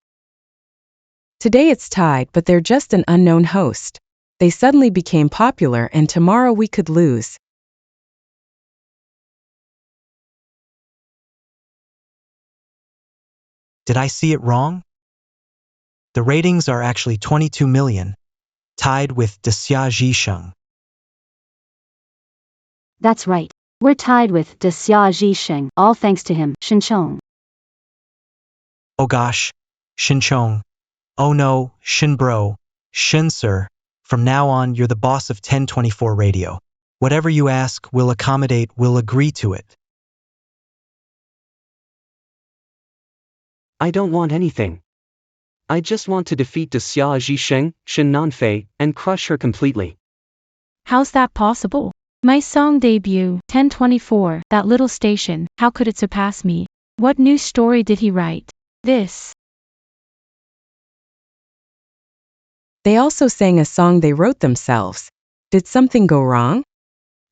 Today it's tied, but they're just an unknown host. They suddenly became popular and tomorrow we could lose.
Did I see it wrong? The ratings are actually 22 million, tied with Desya Jisheng.
That's right. We're tied with Desya Jisheng, all thanks to him, Shinchong.
Oh gosh, Shinchong. Oh no, Shinbro, Shinsir. From now on, you're the boss of 1024 Radio. Whatever you ask, we'll accommodate, we'll agree to it.
I don't want anything. I just want to defeat Desya Jisheng, Shin Nanfei, and crush her completely.
How's that possible? My song debut, 1024, that little station, how could it surpass me? What new story did he write? This.
They also sang a song they wrote themselves. Did something go wrong?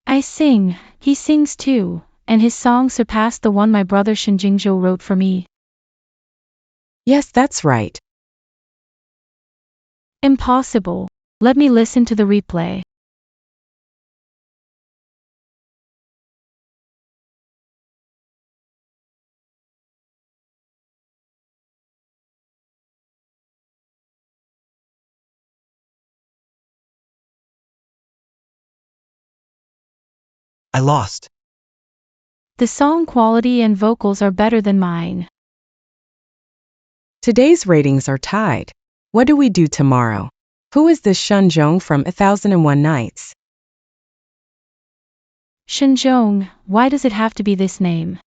I sing, he sings too, and his song surpassed the one my brother Shin Jingzhou wrote for me.
Yes, that's right.
Impossible. Let me listen to the replay.
I lost.
The song quality and vocals are better than mine.
Today's ratings are tied. What do we do tomorrow? Who is this Shunzhong from 1001 Nights?
Shinzhong, why does it have to be this name?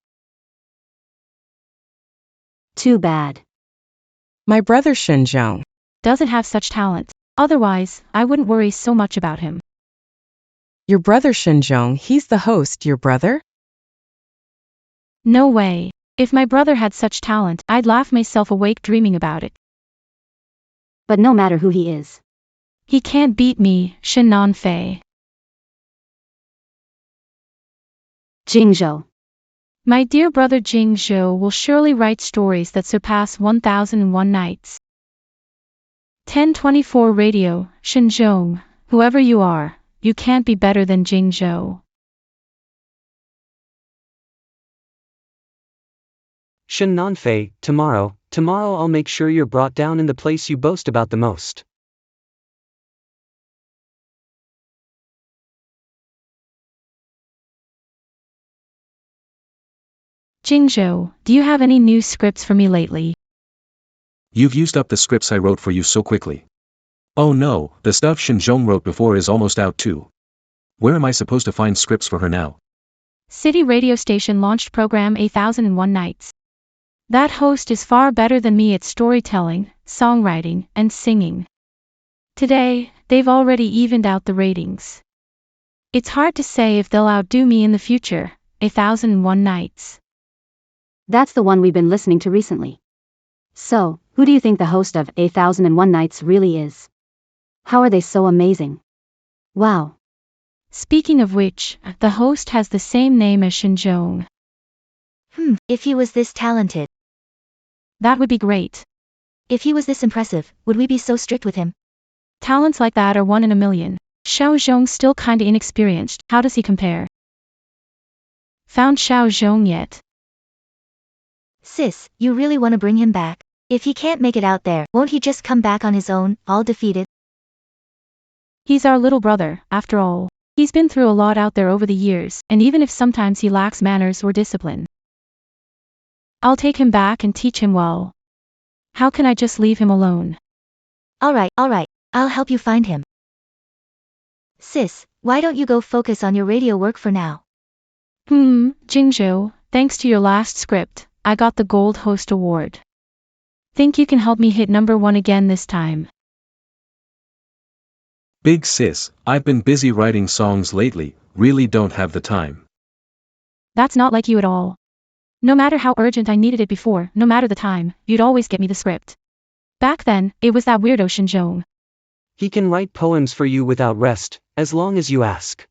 Too bad.
My brother Shinzhong.
Doesn't have such talent. Otherwise, I wouldn't worry so much about him.
Your brother Shinzhong, he's the host, your brother?
No way. If my brother had such talent, I'd laugh myself awake dreaming about it.
But no matter who he is,
he can't beat me, Shin Nanfei.
Jingzhou.
My dear brother Jingzhou will surely write stories that surpass 1001 Nights. 1024 Radio, Shinzhong, whoever you are, you can't be better than Jingzhou.
Shin Nanfei, tomorrow I'll make sure you're brought down in the place you boast about the most.
Jingzhou, do you have any new scripts for me lately?
You've used up the scripts I wrote for you so quickly. Oh no, the stuff Shinzhong wrote before is almost out too. Where am I supposed to find scripts for her now?
City radio station launched program 1001 Nights. That host is far better than me at storytelling, songwriting, and singing. Today, they've already evened out the ratings. It's hard to say if they'll outdo me in the future. 1001 Nights.
That's the one we've been listening to recently. So, who do you think the host of 1001 Nights really is? How are they so amazing? Wow.
Speaking of which, the host has the same name as Shinzhong.
If he was this talented.
That would be great.
If he was this impressive, would we be so strict with him?
Talents like that are 1 in a million. Xiao Zhong's still kinda inexperienced, how does he compare? Found Xiao Zhong yet?
Sis, you really want to bring him back? If he can't make it out there, won't he just come back on his own, all defeated?
He's our little brother, after all. He's been through a lot out there over the years, and even if sometimes he lacks manners or discipline, I'll take him back and teach him well. How can I just leave him alone?
Alright, I'll help you find him. Sis, why don't you go focus on your radio work for now?
Jingzhou, thanks to your last script, I got the Gold Host Award. Think you can help me hit #1 again this time?
Big sis, I've been busy writing songs lately, really don't have the time.
That's not like you at all. No matter how urgent I needed it before, no matter the time, you'd always get me the script. Back then, it was that weirdo Shinzhong.
He can write poems for you without rest, as long as you ask.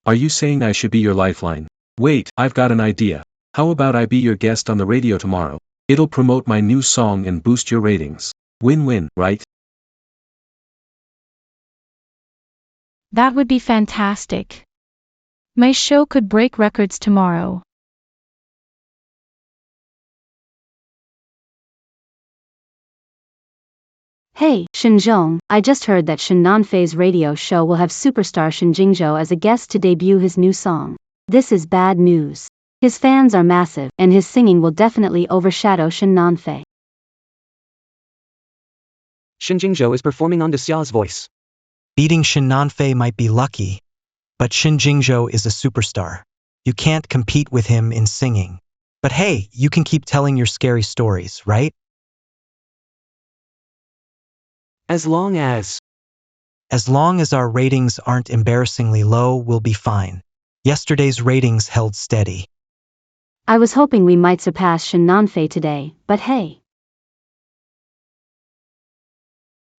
Are you saying I should be your lifeline? Wait, I've got an idea. How about I be your guest on the radio tomorrow? It'll promote my new song and boost your ratings. Win-win, right?
That would be fantastic. My show could break records tomorrow.
Hey, Shinjong, I just heard that Shin Nanfei's radio show will have superstar Shin Jingzhou as a guest to debut his new song. This is bad news. His fans are massive, and his singing will definitely overshadow Shin Nanfei.
Shin Jingzhou is performing on Xia's voice.
Beating Shin Nanfei might be lucky, but Shin Jingzhou is a superstar. You can't compete with him in singing. But hey, you can keep telling your scary stories, right?
As long as
our ratings aren't embarrassingly low, we'll be fine. Yesterday's ratings held steady.
I was hoping we might surpass Shin Nanfei today, but hey.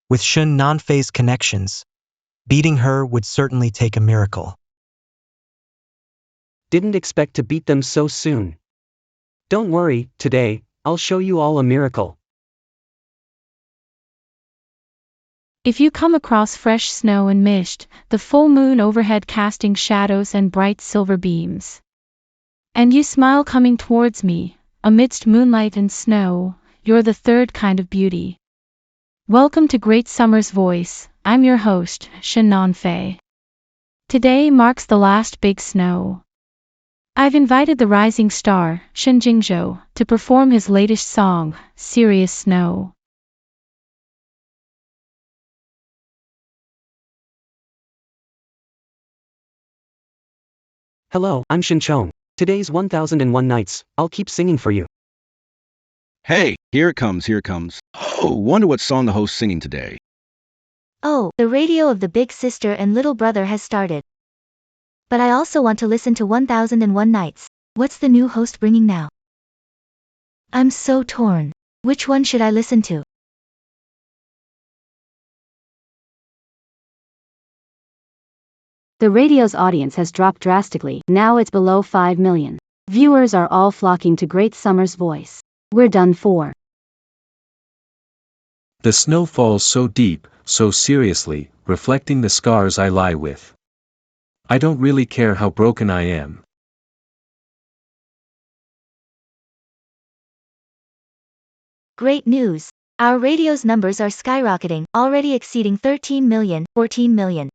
With Shin Nanfei's connections, beating her would certainly take a miracle.
didn't expect to beat them so soon. Don't worry, today, I'll show you all a miracle.
If you come across fresh snow and mist, the full moon overhead casting shadows and bright silver beams, and you smile coming towards me, amidst moonlight and snow, you're the third kind of beauty. Welcome to Great Summer's Voice, I'm your host, Shin Nanfei. Today marks the last big snow. I've invited the rising star, Shin Jingzhou, to perform his latest song, Serious Snow.
Hello, I'm Shinchong. Today's 1001 Nights, I'll keep singing for you.
Hey, here it comes, here it comes. Oh, wonder what song the host's singing today.
Oh, the radio of the big sister and little brother has started. But I also want to listen to 1001 Nights. What's the new host bringing now? I'm so torn. Which one should I listen to?
The radio's audience has dropped drastically, now it's below 5 million. Viewers are all flocking to Great Summer's Voice. We're done for.
The snow falls so deep, so seriously, reflecting the scars I lie with. I don't really care how broken I am.
Great news! Our radio's numbers are skyrocketing, already exceeding 13 million, 14 million.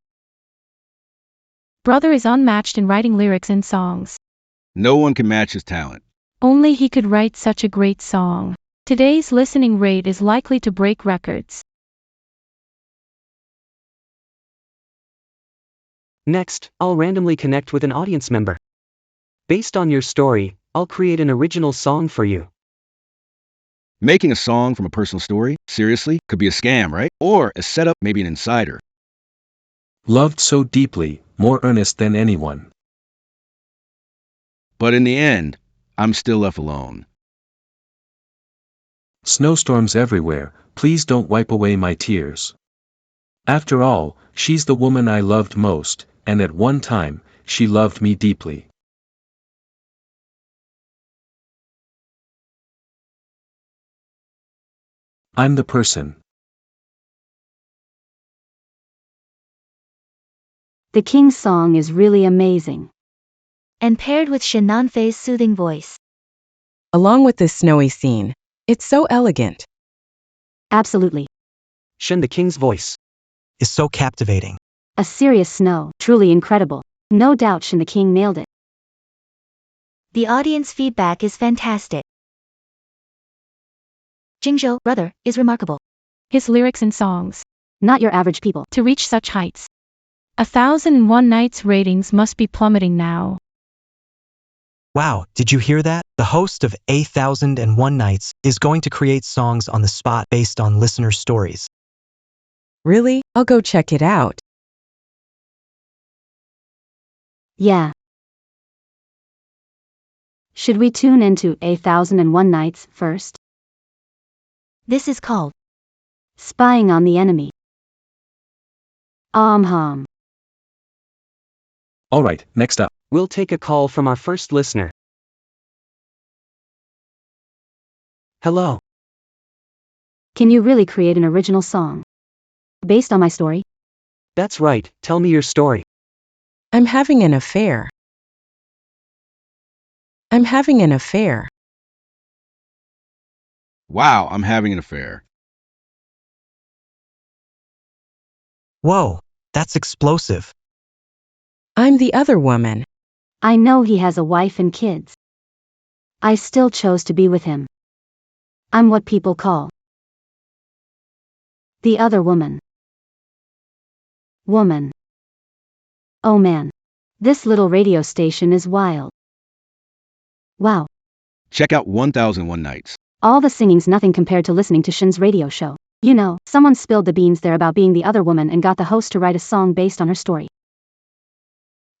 Brother is unmatched in writing lyrics and songs.
No one can match his talent.
Only he could write such a great song. Today's listening rate is likely to break records.
Next, I'll randomly connect with an audience member. Based on your story, I'll create an original song for you.
Making a song from a personal story, seriously, could be a scam, right? Or a setup, maybe an insider.
Loved so deeply, more earnest than anyone.
But in the end, I'm still left alone.
Snowstorms everywhere, please don't wipe away my tears. After all, she's the woman I loved most, and at one time, she loved me deeply. I'm the person.
The King's song is really amazing.
And paired with Shin Nanfei's soothing voice.
Along with this snowy scene, it's so elegant.
Absolutely.
Shin the King's voice
is so captivating.
A serious snow, truly incredible. No doubt Shin the King nailed it.
The audience feedback is fantastic. Jingzhou, brother, is remarkable.
His lyrics and songs.
Not your average people.
To reach such heights. 1001 Nights ratings must be plummeting now.
Wow, did you hear that? The host of 1001 Nights is going to create songs on the spot based on listener stories.
Really? I'll go check it out.
Yeah. Should we tune into 1001 Nights first?
This is called
Spying on the Enemy. Hum.
Alright, next up.
We'll take a call from our first listener. Hello.
Can you really create an original song? Based on my story?
That's right, tell me your story.
I'm having an affair. I'm having an affair.
Wow, I'm having an affair.
Whoa, that's explosive.
I'm the other woman.
I know he has a wife and kids. I still chose to be with him. I'm what people call the other woman. Woman. Oh man. This little radio station is wild. Wow.
Check out 1001 Nights.
All the singing's nothing compared to listening to Shin's radio show. You know, someone spilled the beans there about being the other woman and got the host to write a song based on her story.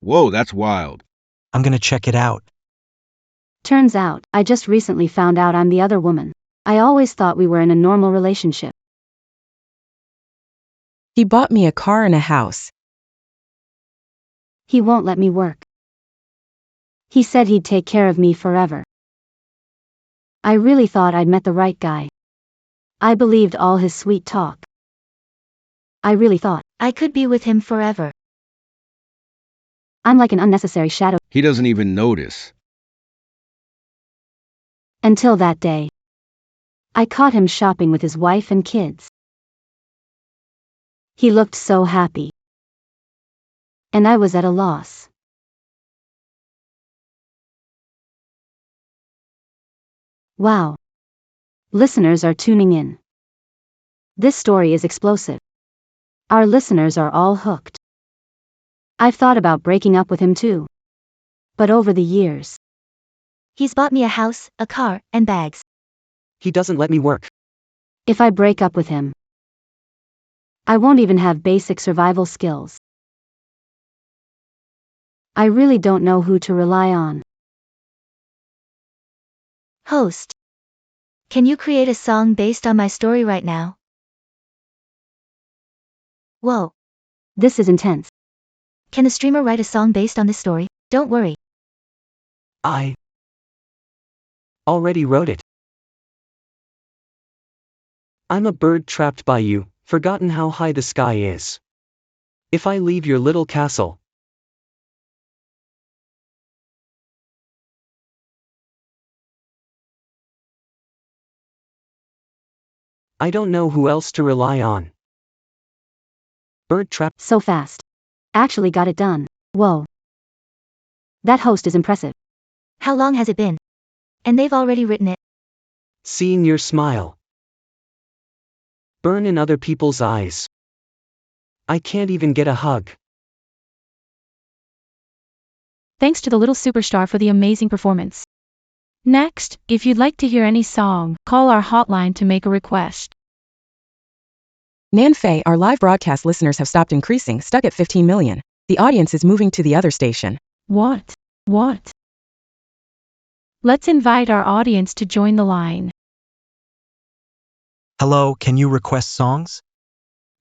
Whoa, that's wild.
I'm gonna check it out.
Turns out, I just recently found out I'm the other woman. I always thought we were in a normal relationship.
He bought me a car and a house.
He won't let me work. He said he'd take care of me forever. I really thought I'd met the right guy. I believed all his sweet talk. I really thought
I could be with him forever.
I'm like an unnecessary shadow.
He doesn't even notice.
Until that day. I caught him shopping with his wife and kids. He looked so happy. And I was at a loss. Wow. Listeners are tuning in. This story is explosive. Our listeners are all hooked. I've thought about breaking up with him too. But over the years,
He's bought me a house, a car, and bags.
He doesn't let me work.
if I break up with him, I won't even have basic survival skills. I really don't know who to rely on.
Host. Can you create a song based on my story right now? Whoa.
This is intense.
Can the streamer write a song based on this story? Don't worry.
I already wrote it. I'm a bird trapped by you, forgotten how high the sky is. If I leave your little castle, I don't know who else to rely on. Bird trapped.
So fast. Actually got it done. Whoa. That host is impressive.
How long has it been? And they've already written it.
Seeing your smile burn in other people's eyes. I can't even get a hug.
Thanks to the little superstar for the amazing performance. Next, if you'd like to hear any song, call our hotline to make a request.
Nanfei, our live broadcast listeners have stopped increasing, stuck at 15 million. The audience is moving to the other station.
What? Let's invite our audience to join the line.
Hello, can you request songs?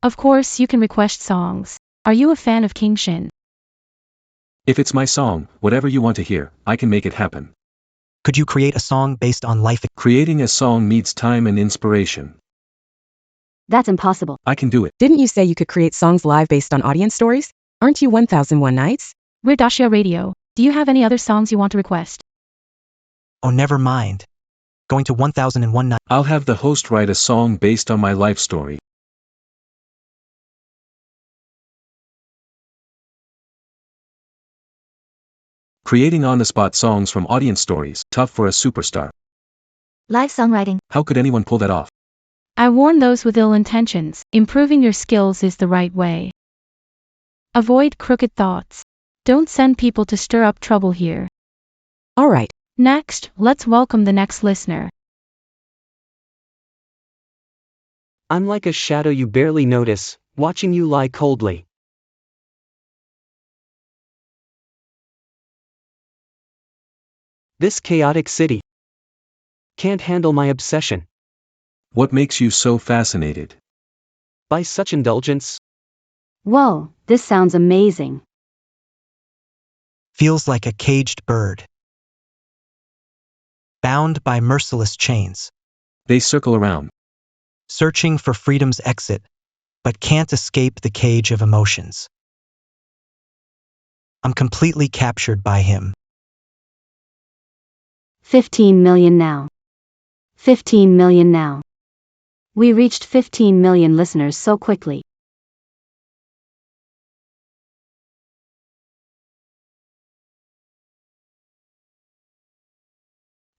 Of course, you can request songs. Are you a fan of King Shin?
If it's my song, whatever you want to hear, I can make it happen.
Could you create a song based on life?
Creating a song needs time and inspiration.
That's impossible.
I can do it.
Didn't you say you could create songs live based on audience stories? Aren't you 1001 Nights?
We're Dacia Radio. Do you have any other songs you want to request?
Oh, never mind. Going to 1001 Nights.
I'll have the host write a song based on my life story. Creating on-the-spot songs from audience stories, tough for a superstar.
Live songwriting.
How could anyone pull that off?
I warn those with ill intentions, improving your skills is the right way. Avoid crooked thoughts. Don't send people to stir up trouble here.
All right.
Next, let's welcome the next listener.
I'm like a shadow you barely notice, watching you lie coldly. This chaotic city can't handle my obsession.
What makes you so fascinated?
By such indulgence,
Whoa, this sounds amazing.
Feels like a caged bird. Bound by merciless chains.
They circle around.
searching for freedom's exit, but can't escape the cage of emotions. I'm completely captured by him.
15 million now. 15 million now. We reached 15 million listeners so quickly.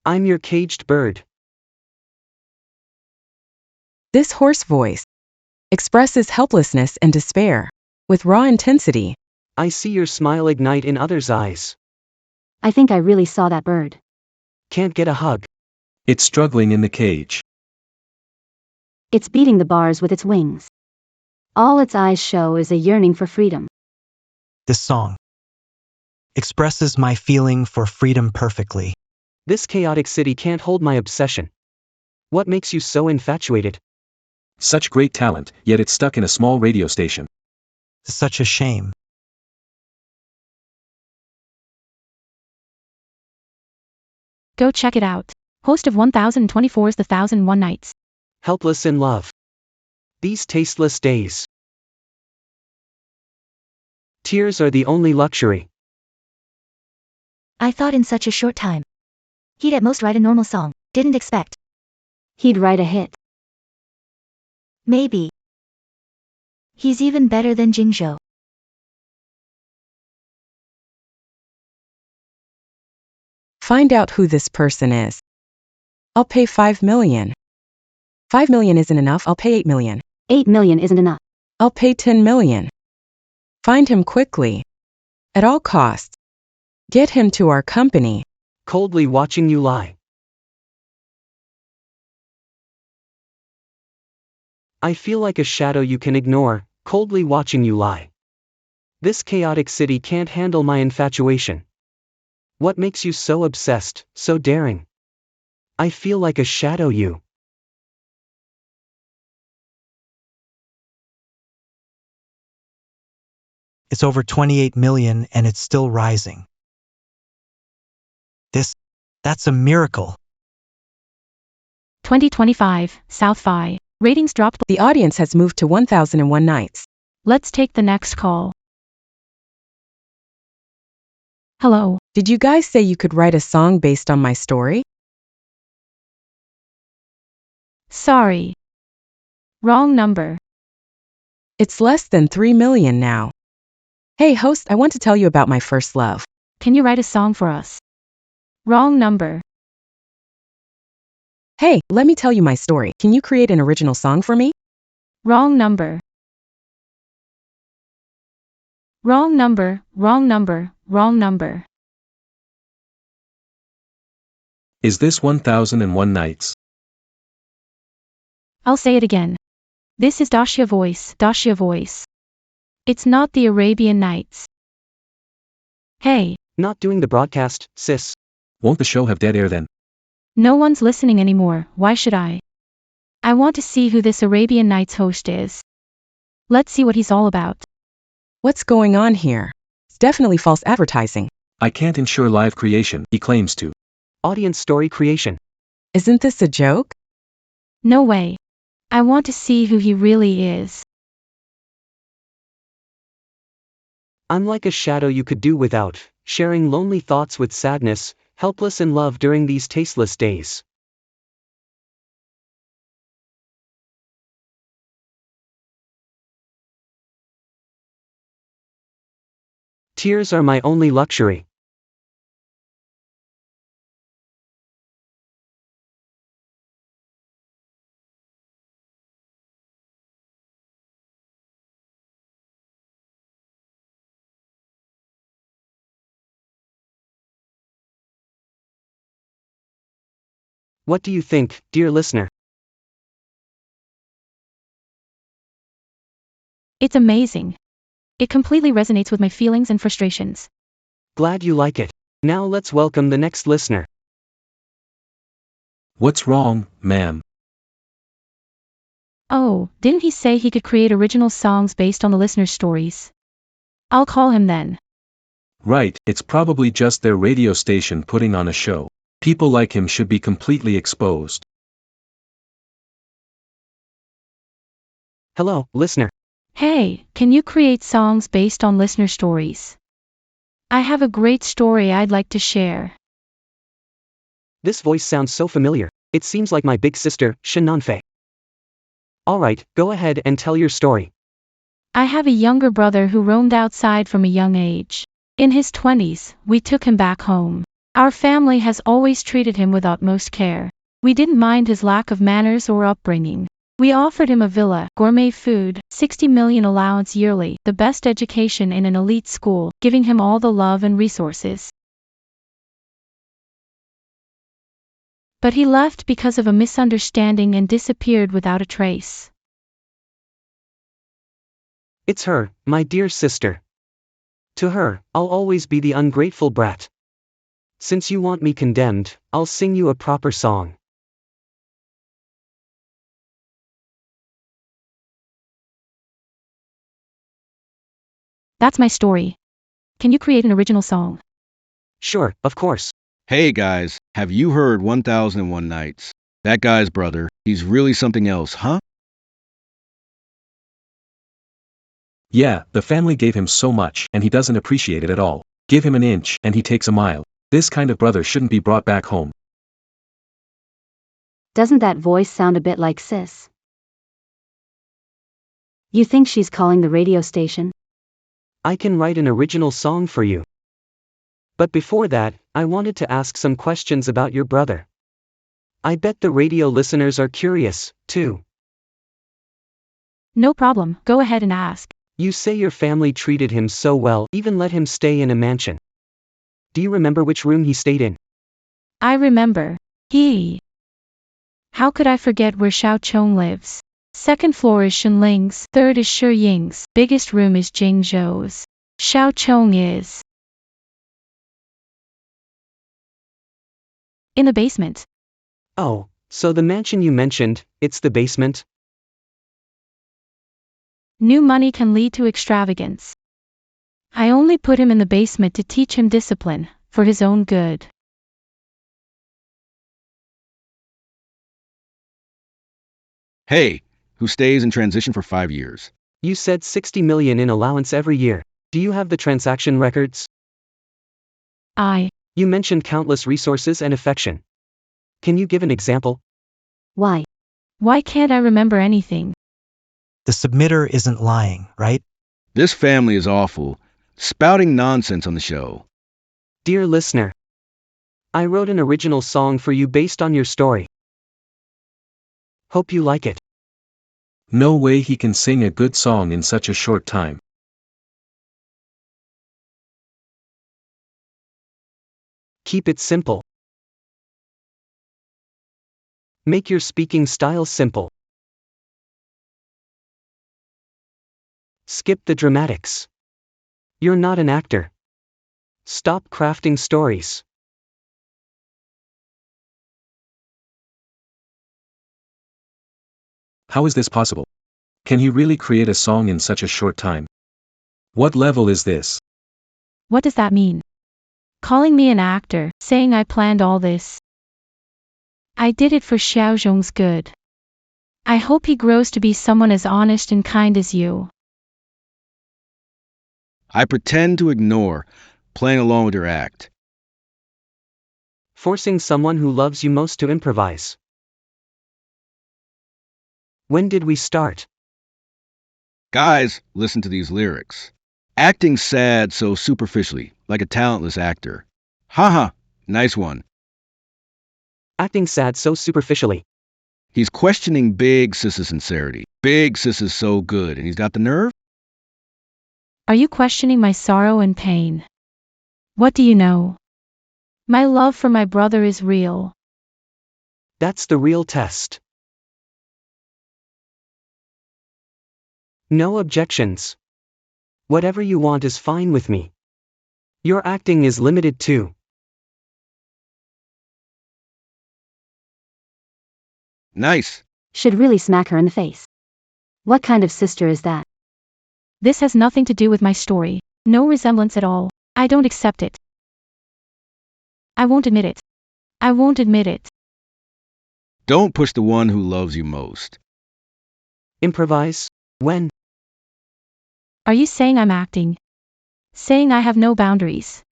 I'm your caged bird.
This hoarse voice expresses helplessness and despair with raw intensity.
I see your smile ignite in others' eyes.
I think I really saw that bird.
Can't get a hug.
It's struggling in the cage.
It's beating the bars with its wings. All its eyes show is a yearning for freedom.
This song expresses my feeling for freedom perfectly.
This chaotic city can't hold my obsession. What makes you so infatuated?
Such great talent, yet it's stuck in a small radio station.
Such a shame.
Go check it out. Host of 1024's The 1001 Nights.
Helpless in love. These tasteless days. Tears are the only luxury.
I thought in such a short time. He'd at most write a normal song, didn't expect.
He'd write a hit.
Maybe. He's even better than Jingzhou.
Find out who this person is. I'll pay 5 million. 5 million isn't enough, I'll pay 8 million.
8 million isn't enough.
I'll pay 10 million. Find him quickly. At all costs. Get him to our company.
Coldly watching you lie. I feel like a shadow you can ignore, coldly watching you lie. This chaotic city can't handle my infatuation. What makes you so obsessed, so daring? I feel like a shadow you.
It's over 28 million and it's still rising. That's a miracle.
2025, South Fi. Ratings dropped.
The audience has moved to 1001 Nights.
Let's take the next call. Hello.
Did you guys say you could write a song based on my story?
Sorry. Wrong number.
It's less than 3 million now. Hey host, I want to tell you about my first love.
Can you write a song for us? Wrong number.
Hey, let me tell you my story. Can you create an original song for me?
Wrong number. Wrong number, wrong number, wrong number.
Is this 1001 Nights?
I'll say it again. This is Dacia voice, Dacia voice. It's not the Arabian Nights. Hey.
Not doing the broadcast, sis.
Won't the show have dead air then?
No one's listening anymore, why should I? I want to see who this Arabian Nights host is. Let's see what he's all about.
What's going on here? It's definitely false advertising.
I can't ensure live creation, he claims to.
Audience story creation.
Isn't this a joke?
No way. I want to see who he really is.
I'm like a shadow you could do without, sharing lonely thoughts with sadness, helpless in love during these tasteless days. Tears are my only luxury. What do you think, dear listener?
It's amazing. It completely resonates with my feelings and frustrations.
Glad you like it. Now let's welcome the next listener.
What's wrong, ma'am?
Oh, didn't he say he could create original songs based on the listeners' stories? I'll call him then.
Right, it's probably just their radio station putting on a show. People like him should be completely exposed.
Hello, listener.
Hey, can you create songs based on listener stories? I have a great story I'd like to share.
This voice sounds so familiar. It seems like my big sister, Shananfei. Alright, go ahead and tell your story.
I have a younger brother who roamed outside from a young age. In his 20s, we took him back home. Our family has always treated him with utmost care. We didn't mind his lack of manners or upbringing. We offered him a villa, gourmet food, 60 million allowance yearly, the best education in an elite school, giving him all the love and resources. But he left because of a misunderstanding and disappeared without a trace.
It's her, my dear sister. To her, I'll always be the ungrateful brat. Since you want me condemned, I'll sing you a proper song.
That's my story. Can you create an original song?
Sure, of course.
Hey guys, have you heard 1001 Nights? That guy's brother, he's really something else, huh?
Yeah, the family gave him so much, and he doesn't appreciate it at all. Give him an inch, and he takes a mile. This kind of brother shouldn't be brought back home.
Doesn't that voice sound a bit like sis? You think she's calling the radio station?
I can write an original song for you. But before that, I wanted to ask some questions about your brother. I bet the radio listeners are curious, too.
No problem, go ahead and ask.
You say your family treated him so well, even let him stay in a mansion. Do you remember which room he stayed in?
I remember. How could I forget where Xiao Chong lives? Second floor is Shen Ling's, third is Shi Ying's, biggest room is Jing Zhou's. Xiao Chong is in the basement.
Oh, so the mansion you mentioned, it's the basement?
New money can lead to extravagance. I only put him in the basement to teach him discipline, for his own good.
Hey, who stays in transition for 5 years?
You said 60 million in allowance every year. Do you have the transaction records? You mentioned countless resources and affection. Can you give an example?
Why?
Why can't I remember anything?
The submitter isn't lying, right?
This family is awful, spouting nonsense on the show.
Dear listener, I wrote an original song for you based on your story. Hope you like it.
No way he can sing a good song in such a short time.
Keep it simple. Make your speaking style simple. Skip the dramatics. You're not an actor. Stop crafting stories.
How is this possible? Can he really create a song in such a short time? What level is this?
What does that mean? Calling me an actor, saying I planned all this. I did it for Xiaozhong's good. I hope he grows to be someone as honest and kind as you.
I pretend to ignore, playing along with your act.
Forcing someone who loves you most to improvise. When did we start?
Guys, listen to these lyrics. Acting sad so superficially, like a talentless actor. Haha, nice one.
Acting sad so superficially.
He's questioning Big Sis's sincerity. Big Sis is so good, and he's got the nerve?
Are you questioning my sorrow and pain? What do you know? My love for my brother is real.
That's the real test. No objections. Whatever you want is fine with me. Your acting is limited too.
Nice.
Should really smack her in the face. What kind of sister is that?
This has nothing to do with my story. No resemblance at all. I don't accept it. I won't admit it. I won't admit it.
Don't push the one who loves you most.
Improvise? When?
Are you saying I'm acting? Saying I have no boundaries?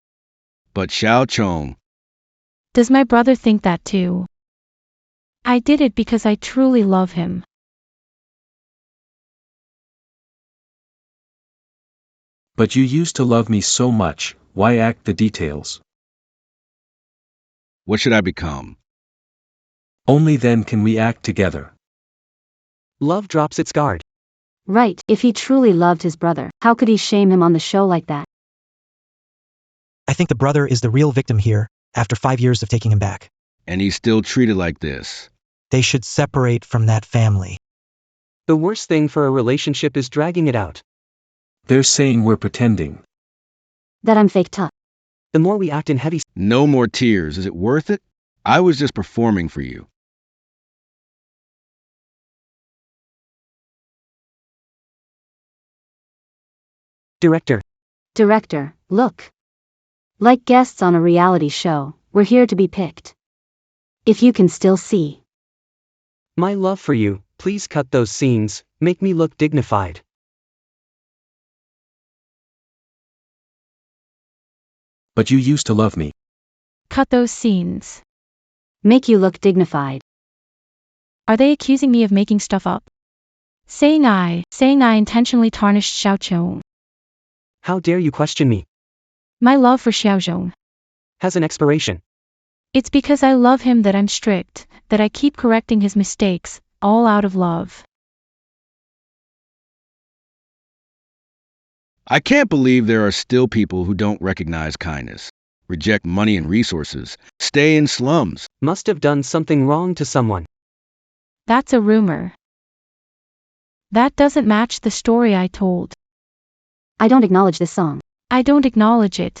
But Xiao Chong,
Does my brother think that too? I did it because I truly love him.
But you used to love me so much, why act the details?
what should I become?
Only then can we act together.
Love drops its guard.
Right, if he truly loved his brother, how could he shame him on the show like that?
I think the brother is the real victim here, after 5 years of taking him back.
And he's still treated like this.
They should separate from that family.
The worst thing for a relationship is dragging it out.
They're saying we're pretending.
That I'm fake tough.
The more we act in heavy,
No more tears. Is it worth it? I was just performing for you.
Director.
Director, look. Like guests on a reality show, we're here to be picked. If you can still see.
My love for you, please cut those scenes, make me look dignified.
But you used to love me.
Cut those scenes.
Make you look dignified.
Are they accusing me of making stuff up? Saying I intentionally tarnished Xiaozhong.
How dare you question me?
My love for Xiaozhong.
Has an expiration.
It's because I love him that I'm strict, that I keep correcting his mistakes, all out of love.
I can't believe there are still people who don't recognize kindness, reject money and resources, stay in slums.
Must have done something wrong to someone.
That's a rumor. That doesn't match the story I told.
I don't acknowledge this song.
I don't acknowledge it.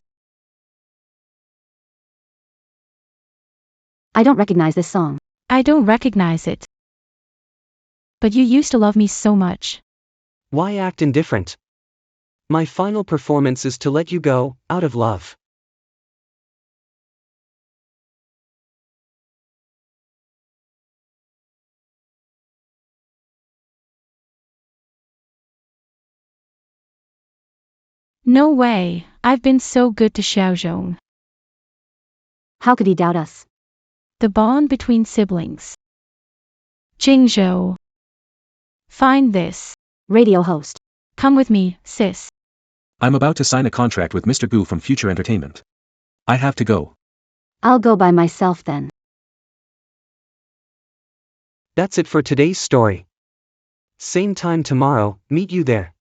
I don't recognize this song.
I don't recognize it. But you used to love me so much.
Why act indifferent? My final performance is to let you go, out of love.
No way, I've been so good to Xiaozhong.
How could he doubt us?
The bond between siblings. Jingzhou. Find this.
Radio host.
Come with me, sis.
I'm about to sign a contract with Mr. Gu from Future Entertainment. I have to go.
I'll go by myself then.
That's it for today's story. Same time tomorrow, meet you there.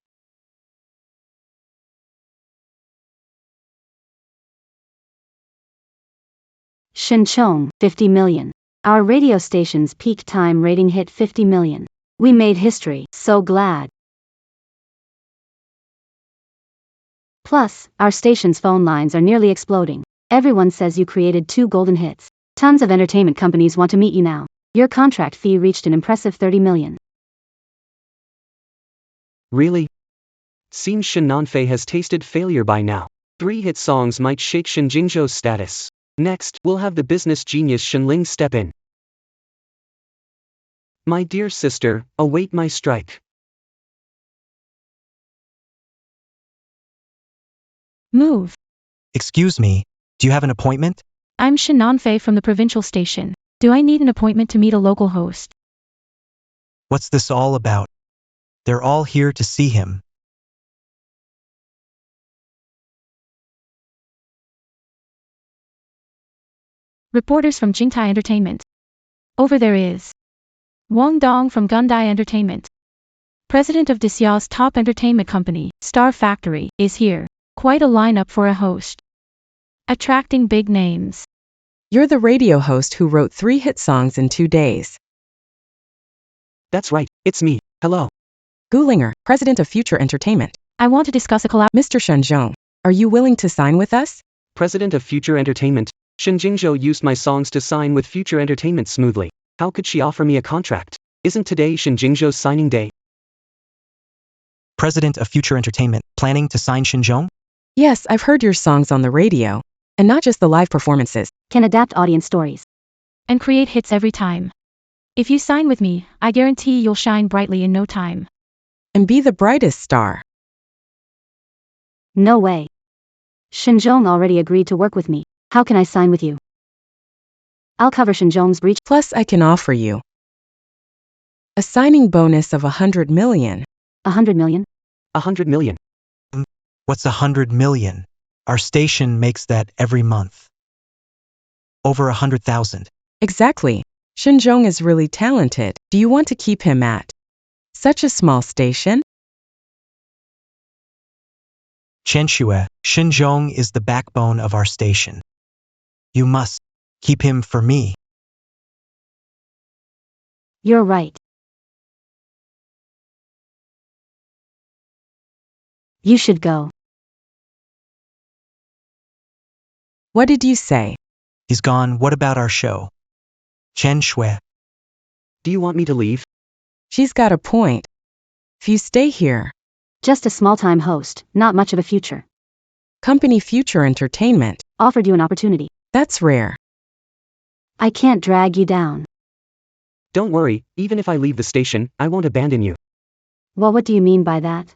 Shinchong, 50 million. Our radio station's peak time rating hit 50 million. We made history, so glad. Plus, our station's phone lines are nearly exploding. Everyone says you created 2 golden hits. Tons of entertainment companies want to meet you now. Your contract fee reached an impressive 30 million.
Really? Seems Shin Nanfei has tasted failure by now. 3 hit songs might shake Shin Jingzhou's status. Next, we'll have the business genius Shin Ling step in. My dear sister, await my strike.
Move.
Excuse me, do you have an appointment?
I'm Shin Nanfei from the provincial station. Do I need an appointment to meet a local host?
What's this all about? They're all here to see him.
Reporters from Jingtai Entertainment. Over there is Wang Dong from Gundai Entertainment. President of Disya's top entertainment company, Star Factory, is here. Quite a lineup for a host. Attracting big names.
You're the radio host who wrote 3 hit songs in 2 days.
That's right, it's me. Hello.
Gulinger, president of Future Entertainment.
I want to discuss a collab.
Mr. Shenzhong, are you willing to sign with us?
President of Future Entertainment. Shin Jingzhou used my songs to sign with Future Entertainment smoothly. How could she offer me a contract? Isn't today Shin Jingzhou's signing day?
President of Future Entertainment, planning to sign Shinjong?
Yes, I've heard your songs on the radio. And not just the live performances.
Can adapt audience stories.
And create hits every time. If you sign with me, I guarantee you'll shine brightly in no time.
and be the brightest star.
No way. Shinjong already agreed to work with me. How can I sign with you? I'll cover Shinjong's breach.
Plus, I can offer you a signing bonus of 100 million.
100 million?
100 million.
What's 100 million? Our station makes that every month. Over 100,000.
Exactly. Shinjong is really talented. Do you want to keep him at such a small station?
Chenshue, Shinjong is the backbone of our station. You must keep him for me.
You're right. You should go.
What did you say?
He's gone. What about our show? Chenshue.
Do you want me to leave?
She's got a point. If you stay here,
Just a small-time host, not much of a future.
Company Future Entertainment,
Offered you an opportunity.
that's rare.
I can't drag you down.
Don't worry, even if I leave the station, I won't abandon you.
Well, what do you mean by that?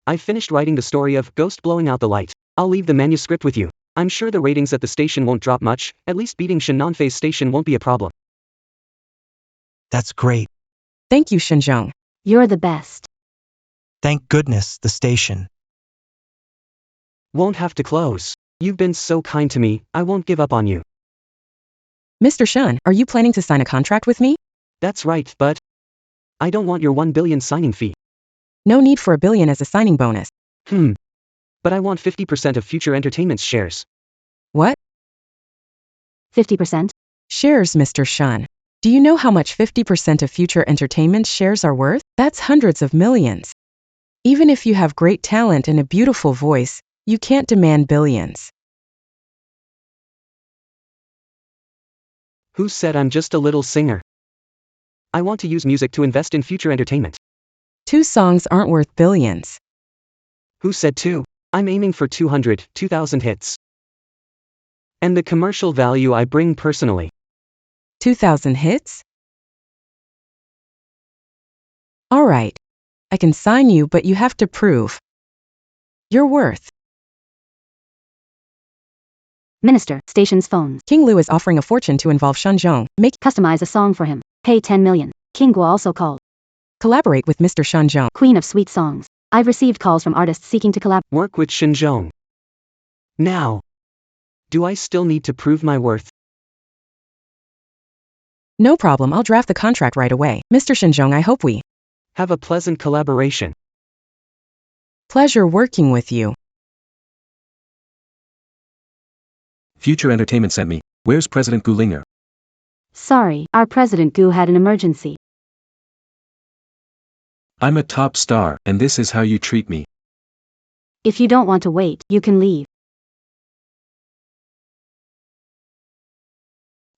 I've finished writing the story of Ghost blowing out the light. I'll leave the manuscript with you. I'm sure the ratings at the station won't drop much, at least beating Shinnanfei's station won't be a problem.
That's great.
Thank you, Shinjong.
You're the best.
Thank goodness the station.
Won't have to close. You've been so kind to me, I won't give up on you.
Mr. Shun, are you planning to sign a contract with me?
That's right, but I don't want your 1 billion signing fee.
No need for $1 billion as a signing bonus.
But I want 50% of Future Entertainment's shares.
What?
50%?
Shares, Mr. Shun. Do you know how much 50% of Future Entertainment's shares are worth? That's hundreds of millions. Even if you have great talent and a beautiful voice, you can't demand billions.
Who said I'm just a little singer? I want to use music to invest in Future Entertainment.
2 songs aren't worth billions.
Who said 2? I'm aiming for 200, 2,000 hits. And the commercial value I bring personally.
2,000 hits? All right. I can sign you, but you have to prove your worth.
Minister, station's phones.
King Lu is offering a fortune to involve Shunzhong.
Customize a song for him. Pay 10 million. King Guo also called.
Collaborate with Mr. Shunzhong.
Queen of sweet songs. I've received calls from artists seeking to collab.
Work with Shinjong. Now. Do I still need to prove my worth?
No problem, I'll draft the contract right away. Mr. Shunzhong, I hope we
Have a pleasant collaboration.
pleasure working with you.
Future Entertainment sent me. Where's President Gulinger?
Sorry, our President Gu had an emergency.
I'm a top star, and this is how you treat me.
If you don't want to wait, you can leave.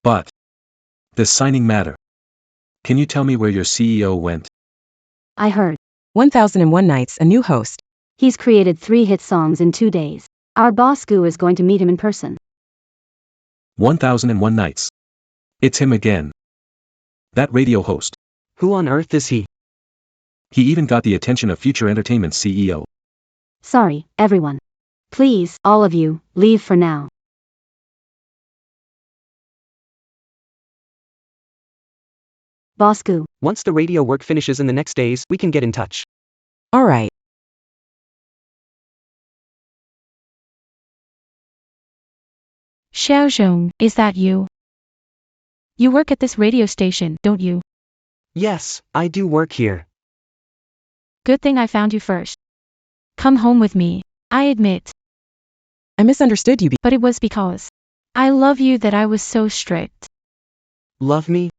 But does signing matter? Can you tell me where your CEO went?
I heard.
1001 Nights, a new host.
He's created 3 hit songs in 2 days. Our boss Gu is going to meet him in person.
1001 Nights. It's him again. That radio host.
Who on earth is he?
He even got the attention of Future Entertainment's CEO.
Sorry, everyone. Please, all of you, leave for now. Boss Gu.
Once the radio work finishes in the next days, we can get in touch.
All right.
Xiaozhong, is that you? You work at this radio station, don't you?
Yes, I do work here.
Good thing I found you first. Come home with me. I admit,
I misunderstood you.
but it was because I love you that I was so strict.
Love me?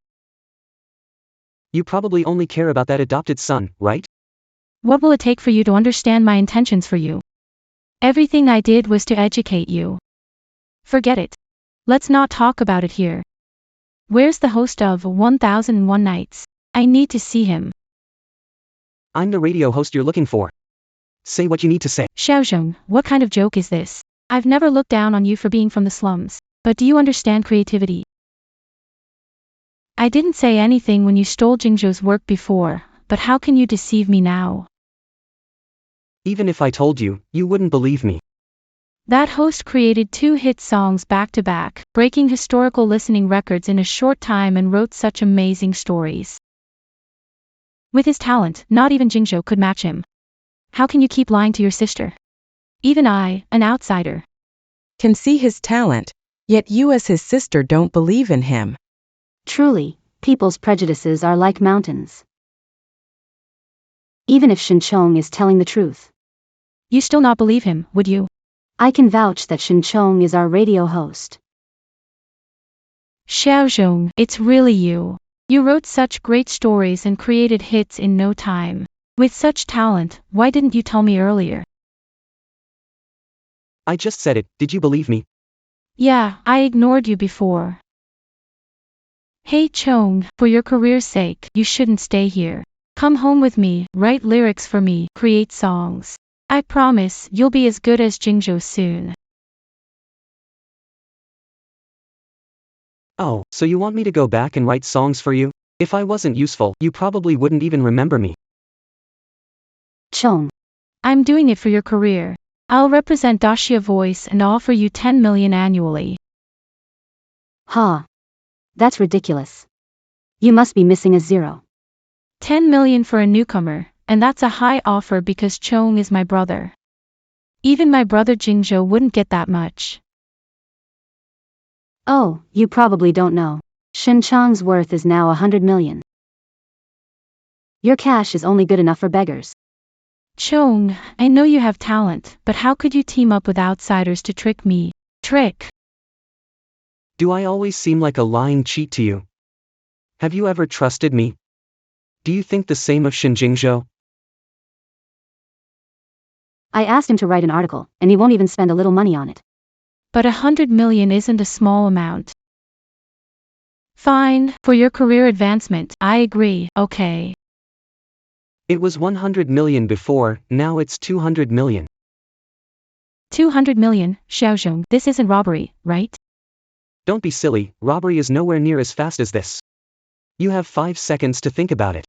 You probably only care about that adopted son, right?
What will it take for you to understand my intentions for you? Everything I did was to educate you. Forget it. Let's not talk about it here. Where's the host of 1001 Nights? I need to see him.
I'm the radio host you're looking for. Say what you need to say.
Xiaozhong, what kind of joke is this? I've never looked down on you for being from the slums, but do you understand creativity? I didn't say anything when you stole Jingzhou's work before, but how can you deceive me now?
Even if I told you, you wouldn't believe me.
That host created 2 hit songs back to back, breaking historical listening records in a short time and wrote such amazing stories. With his talent, not even Jingzhou could match him. How can you keep lying to your sister? Even I, an outsider,
Can see his talent, yet you as his sister don't believe in him.
Truly, people's prejudices are like mountains. Even if Shinchong is telling the truth,
you still not believe him, would you?
I can vouch that Shinchong is our radio host.
Xiaozhong, it's really you. You wrote such great stories and created hits in no time. With such talent, why didn't you tell me earlier?
I just said it, did you believe me?
Yeah, I ignored you before. Hey Chong, for your career's sake, you shouldn't stay here. Come home with me, write lyrics for me, create songs. I promise, you'll be as good as Jingzhou soon.
Oh, so you want me to go back and write songs for you? If I wasn't useful, you probably wouldn't even remember me.
Chong,
I'm doing it for your career. I'll represent Daxia Voice and offer you 10 million annually.
ha. That's ridiculous. You must be missing a zero.
10 million for a newcomer, and that's a high offer because Chong is my brother. Even my brother Jingzhou wouldn't get that much.
Oh, you probably don't know. Shinchong's worth is now 100 million. Your cash is only good enough for beggars.
Chong, I know you have talent, but how could you team up with outsiders to trick me? Trick?
Do I always seem like a lying cheat to you? Have you ever trusted me? Do you think the same of Shin Jingzhou?
I asked him to write an article, and he won't even spend a little money on it.
But 100 million isn't a small amount. Fine, for your career advancement, I agree, okay.
It was 100 million before, now it's 200 million.
200 million, Xiaozhong, this isn't robbery, right?
Don't be silly, robbery is nowhere near as fast as this. You have 5 seconds to think about it.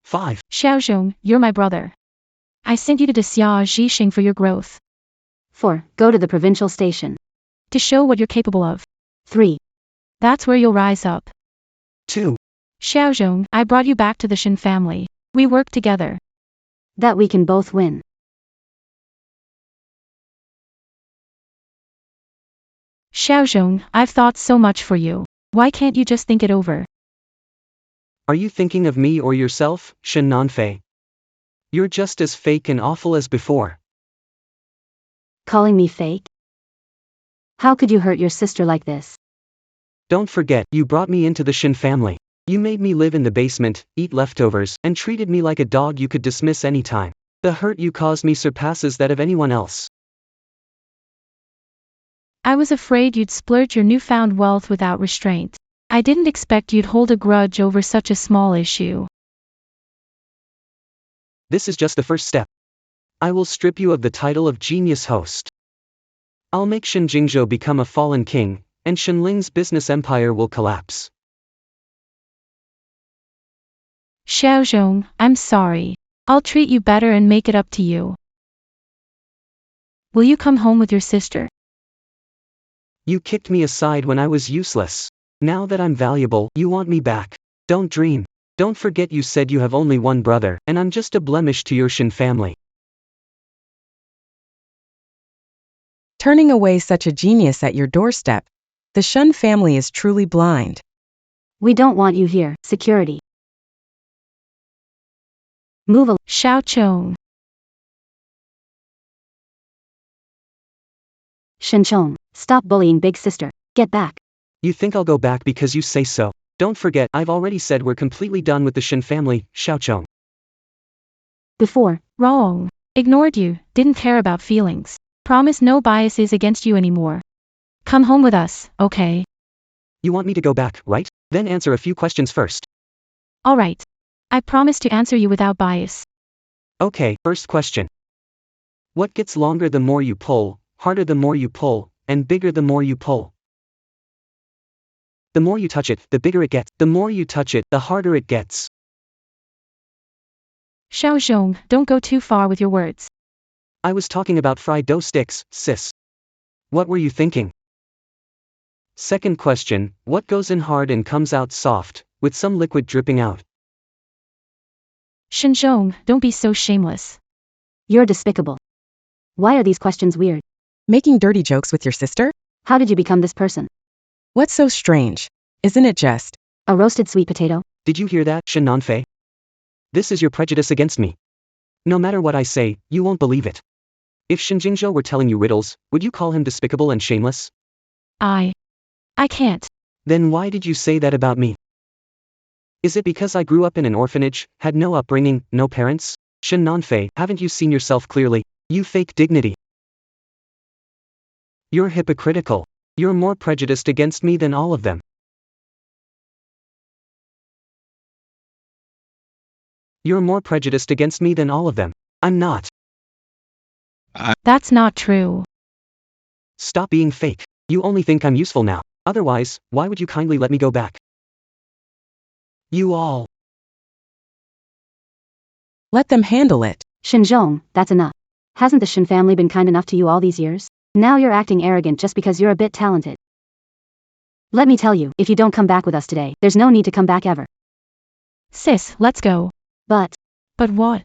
5.
Xiaozhong, you're my brother. I sent you to Xia Zhixing for your growth.
4. Go to the provincial station.
To show what you're capable of.
3.
That's where you'll rise up.
2.
Xiaozhong, I brought you back to the Shin family. We work together.
That we can both win.
Xiaozhong, I've thought so much for you. Why can't you just think it over?
Are you thinking of me or yourself, Shin Nanfei? You're just as fake and awful as before.
Calling me fake? How could you hurt your sister like this?
Don't forget, you brought me into the Shin family. You made me live in the basement, eat leftovers, and treated me like a dog you could dismiss anytime. The hurt you caused me surpasses that of anyone else.
I was afraid you'd splurge your newfound wealth without restraint. I didn't expect you'd hold a grudge over such a small issue.
This is just the first step. I will strip you of the title of genius host. I'll make Shin Jingzhou become a fallen king, and Shinling's business empire will collapse.
Xiaozhong, I'm sorry. I'll treat you better and make it up to you. Will you come home with your sister?
You kicked me aside when I was useless. Now that I'm valuable, you want me back. Don't dream. Don't forget you said you have only one brother, and I'm just a blemish to your Shin family.
Turning away such a genius at your doorstep. The Shun family is truly blind.
We don't want you here, security. Move along.
Xiaozhong.
Shinchong, stop bullying big sister. Get back.
You think I'll go back because you say so? Don't forget, I've already said we're completely done with the Shin family, Xiaochong.
Before.
Wrong. Ignored you, didn't care about feelings. Promise no biases against you anymore. Come home with us, okay?
You want me to go back, right? Then answer a few questions first.
Alright. I promise to answer you without bias.
Okay, first question. What gets longer the more you pull, harder the more you pull, and bigger the more you pull? The more you touch it, the bigger it gets. The more you touch it, the harder it gets.
Xiaozhong, don't go too far with your words.
I was talking about fried dough sticks, sis. What were you thinking? Second question, what goes in hard and comes out soft, with some liquid dripping out?
Shenzhong, don't be so shameless.
You're despicable. Why are these questions weird?
Making dirty jokes with your sister?
How did you become this person?
What's so strange? Isn't it just?
A roasted sweet potato?
Did you hear that, Shen Nanfei? This is your prejudice against me. No matter what I say, you won't believe it. If Shen Jingzhou were telling you riddles, would you call him despicable and shameless?
I can't.
Then why did you say that about me? Is it because I grew up in an orphanage, had no upbringing, no parents? Shen Nanfei, haven't you seen yourself clearly? You fake dignity. You're hypocritical. You're more prejudiced against me than all of them. You're more prejudiced against me than all of them. I'm not.
That's not true.
Stop being fake. You only think I'm useful now. Otherwise, why would you kindly let me go back? You all.
Let them handle it.
Shenzhong, that's enough. Hasn't the Shen family been kind enough to you all these years? Now you're acting arrogant just because you're a bit talented. Let me tell you, if you don't come back with us today, there's no need to come back ever.
Sis, let's go.
But
what?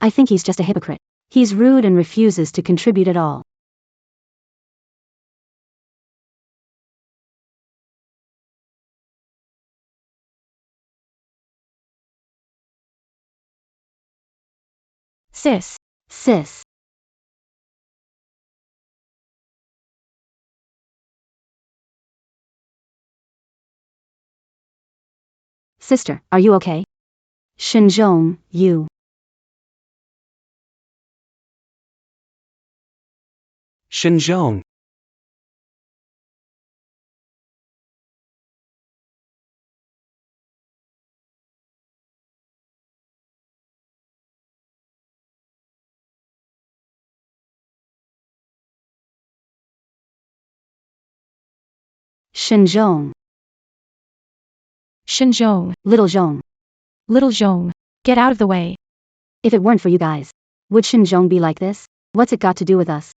I think he's just a hypocrite. He's rude and refuses to contribute at all.
Sis.
Sister, are you okay? Shenzhong, you.
Shenzhong.
Shenzhong.
Shenzhong.
Little Zhong.
Little Zhong. Get out of the way.
If it weren't for you guys, would Shenzhong be like this? What's it got to do with us?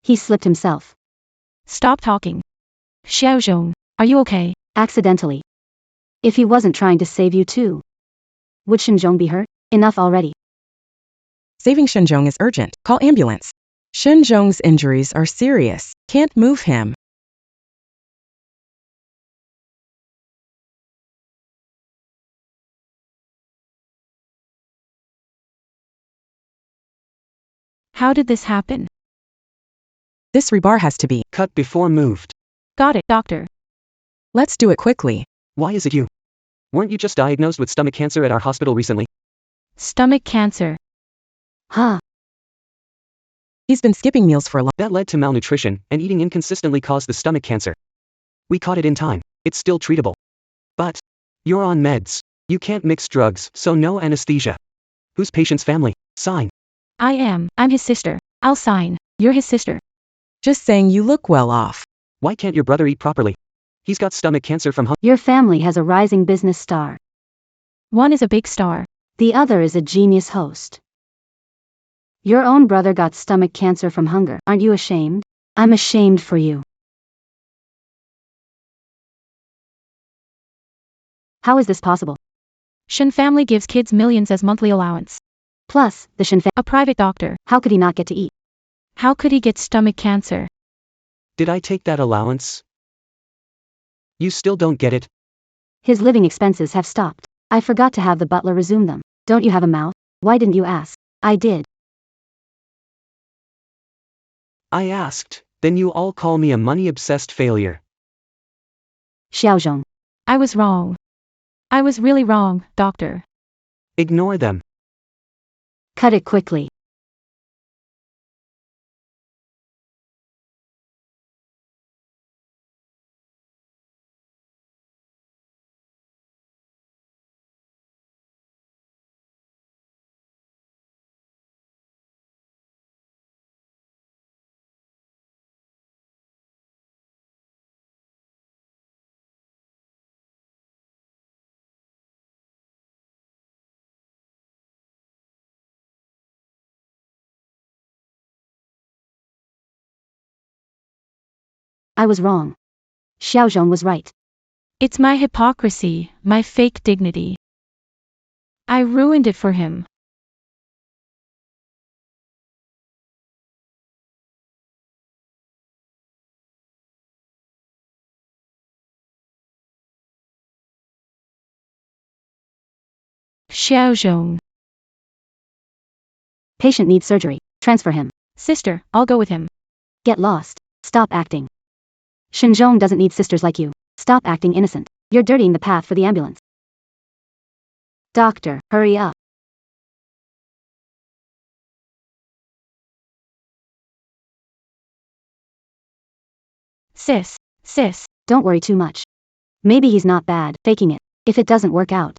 He slipped himself.
Stop talking. Xiaozhong, are you okay?
Accidentally. If he wasn't trying to save you too. Would Shenzhong be hurt? Enough already.
Saving Shenzhong is urgent. Call ambulance. Shenzhong's injuries are serious. Can't move him.
How did this happen?
This rebar has to be
Cut before moved.
Got it, doctor.
Let's do it quickly.
Why is it you? Weren't you just diagnosed with stomach cancer at our hospital recently?
Stomach cancer.
Huh.
He's been skipping meals for a long.
That led to malnutrition, and eating inconsistently caused the stomach cancer. We caught it in time. It's still treatable. But you're on meds. You can't mix drugs, so no anesthesia. Who's patient's family? Sign.
I'm his sister. I'll sign. You're his sister.
Just saying you look well off.
Why can't your brother eat properly? He's got stomach cancer from hunger.
Your family has a rising business star.
One is a big star.
The other is a genius host. Your own brother got stomach cancer from hunger. Aren't you ashamed? I'm ashamed for you. How is this possible?
Shen family gives kids millions as monthly allowance.
Plus, the Shen
A private doctor.
how could he not get to eat?
How could he get stomach cancer?
Did I take that allowance? You still don't get it?
His living expenses have stopped. I forgot to have the butler resume them. Don't you have a mouth? Why didn't you ask? I did.
I asked. Then you all call me a money-obsessed failure.
Xiaozhong.
I was wrong. I was really wrong, doctor.
Ignore them.
Cut it quickly. I was wrong. Xiaozhong was right.
It's my hypocrisy, my fake dignity. I ruined it for him. Xiaozhong.
Patient needs surgery. Transfer him.
Sister, I'll go with him.
Get lost. Stop acting. Shinzhong doesn't need sisters like you. Stop acting innocent. You're dirtying the path for the ambulance. Doctor, hurry up.
Sis.
Don't worry too much. Maybe he's not bad, faking it. If it doesn't work out,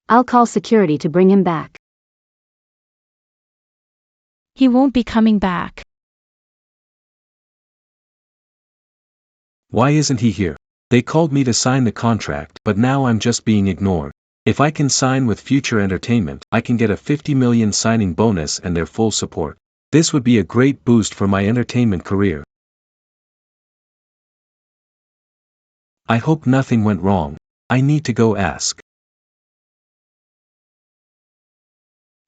I'll call security to bring him back.
He won't be coming back.
Why isn't he here? They called me to sign the contract, but now I'm just being ignored. If I can sign with Future Entertainment, I can get a 50 million signing bonus and their full support. This would be a great boost for my entertainment career. I hope nothing went wrong. I need to go ask.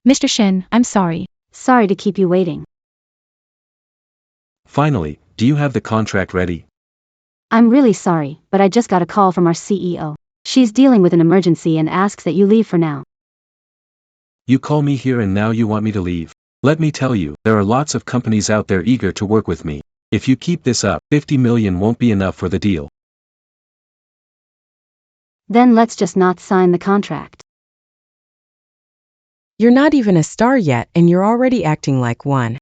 Mr. Shen, I'm sorry.
Sorry to keep you waiting.
Finally, do you have the contract ready?
I'm really sorry, but I just got a call from our CEO. She's dealing with an emergency and asks that you leave for now.
You call me here and now you want me to leave? Let me tell you, there are lots of companies out there eager to work with me. If you keep this up, 50 million won't be enough for the deal.
Then let's just not sign the contract.
You're not even a star yet and you're already acting like one.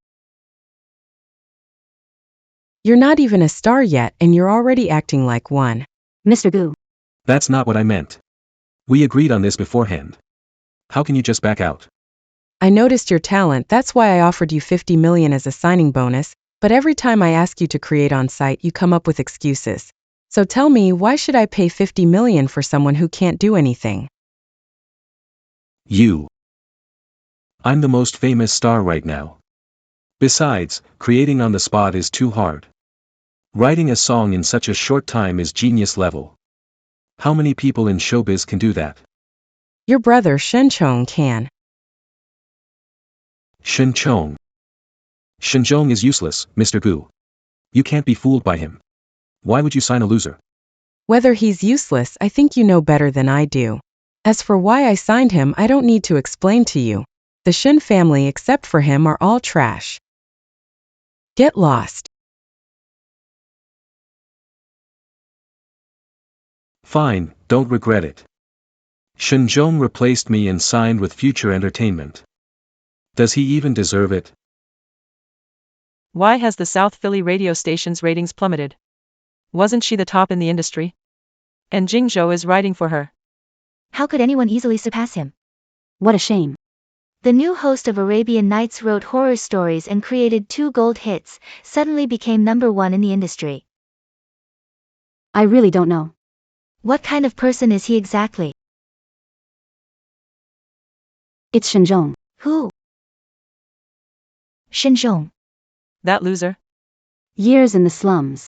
You're not even a star yet and you're already acting like one.
Mr. Gu.
That's not what I meant. We agreed on this beforehand. How can you just back out?
I noticed your talent, that's why I offered you 50 million as a signing bonus, but every time I ask you to create on site you come up with excuses. So tell me, why should I pay 50 million for someone who can't do anything?
You. I'm the most famous star right now. Besides, creating on the spot is too hard. Writing a song in such a short time is genius level. How many people in showbiz can do that?
Your brother Shenchong can.
Shenchong. Shenchong is useless, Mr. Gu. You can't be fooled by him. Why would you sign a loser?
Whether he's useless, I think you know better than I do. As for why I signed him, I don't need to explain to you. The Shen family except for him are all trash. Get lost.
Fine, don't regret it. Shenchong replaced me and signed with Future Entertainment. Does he even deserve it?
Why has the South Philly radio station's ratings plummeted? Wasn't she the top in the industry? And Jingzhou is writing for her.
How could anyone easily surpass him?
What a shame.
The new host of Arabian Nights wrote horror stories and created 2 gold hits, suddenly became #1 in the industry.
I really don't know.
What kind of person is he exactly?
It's Shinzhong.
Who? Shinzhong.
That loser?
Years in the slums.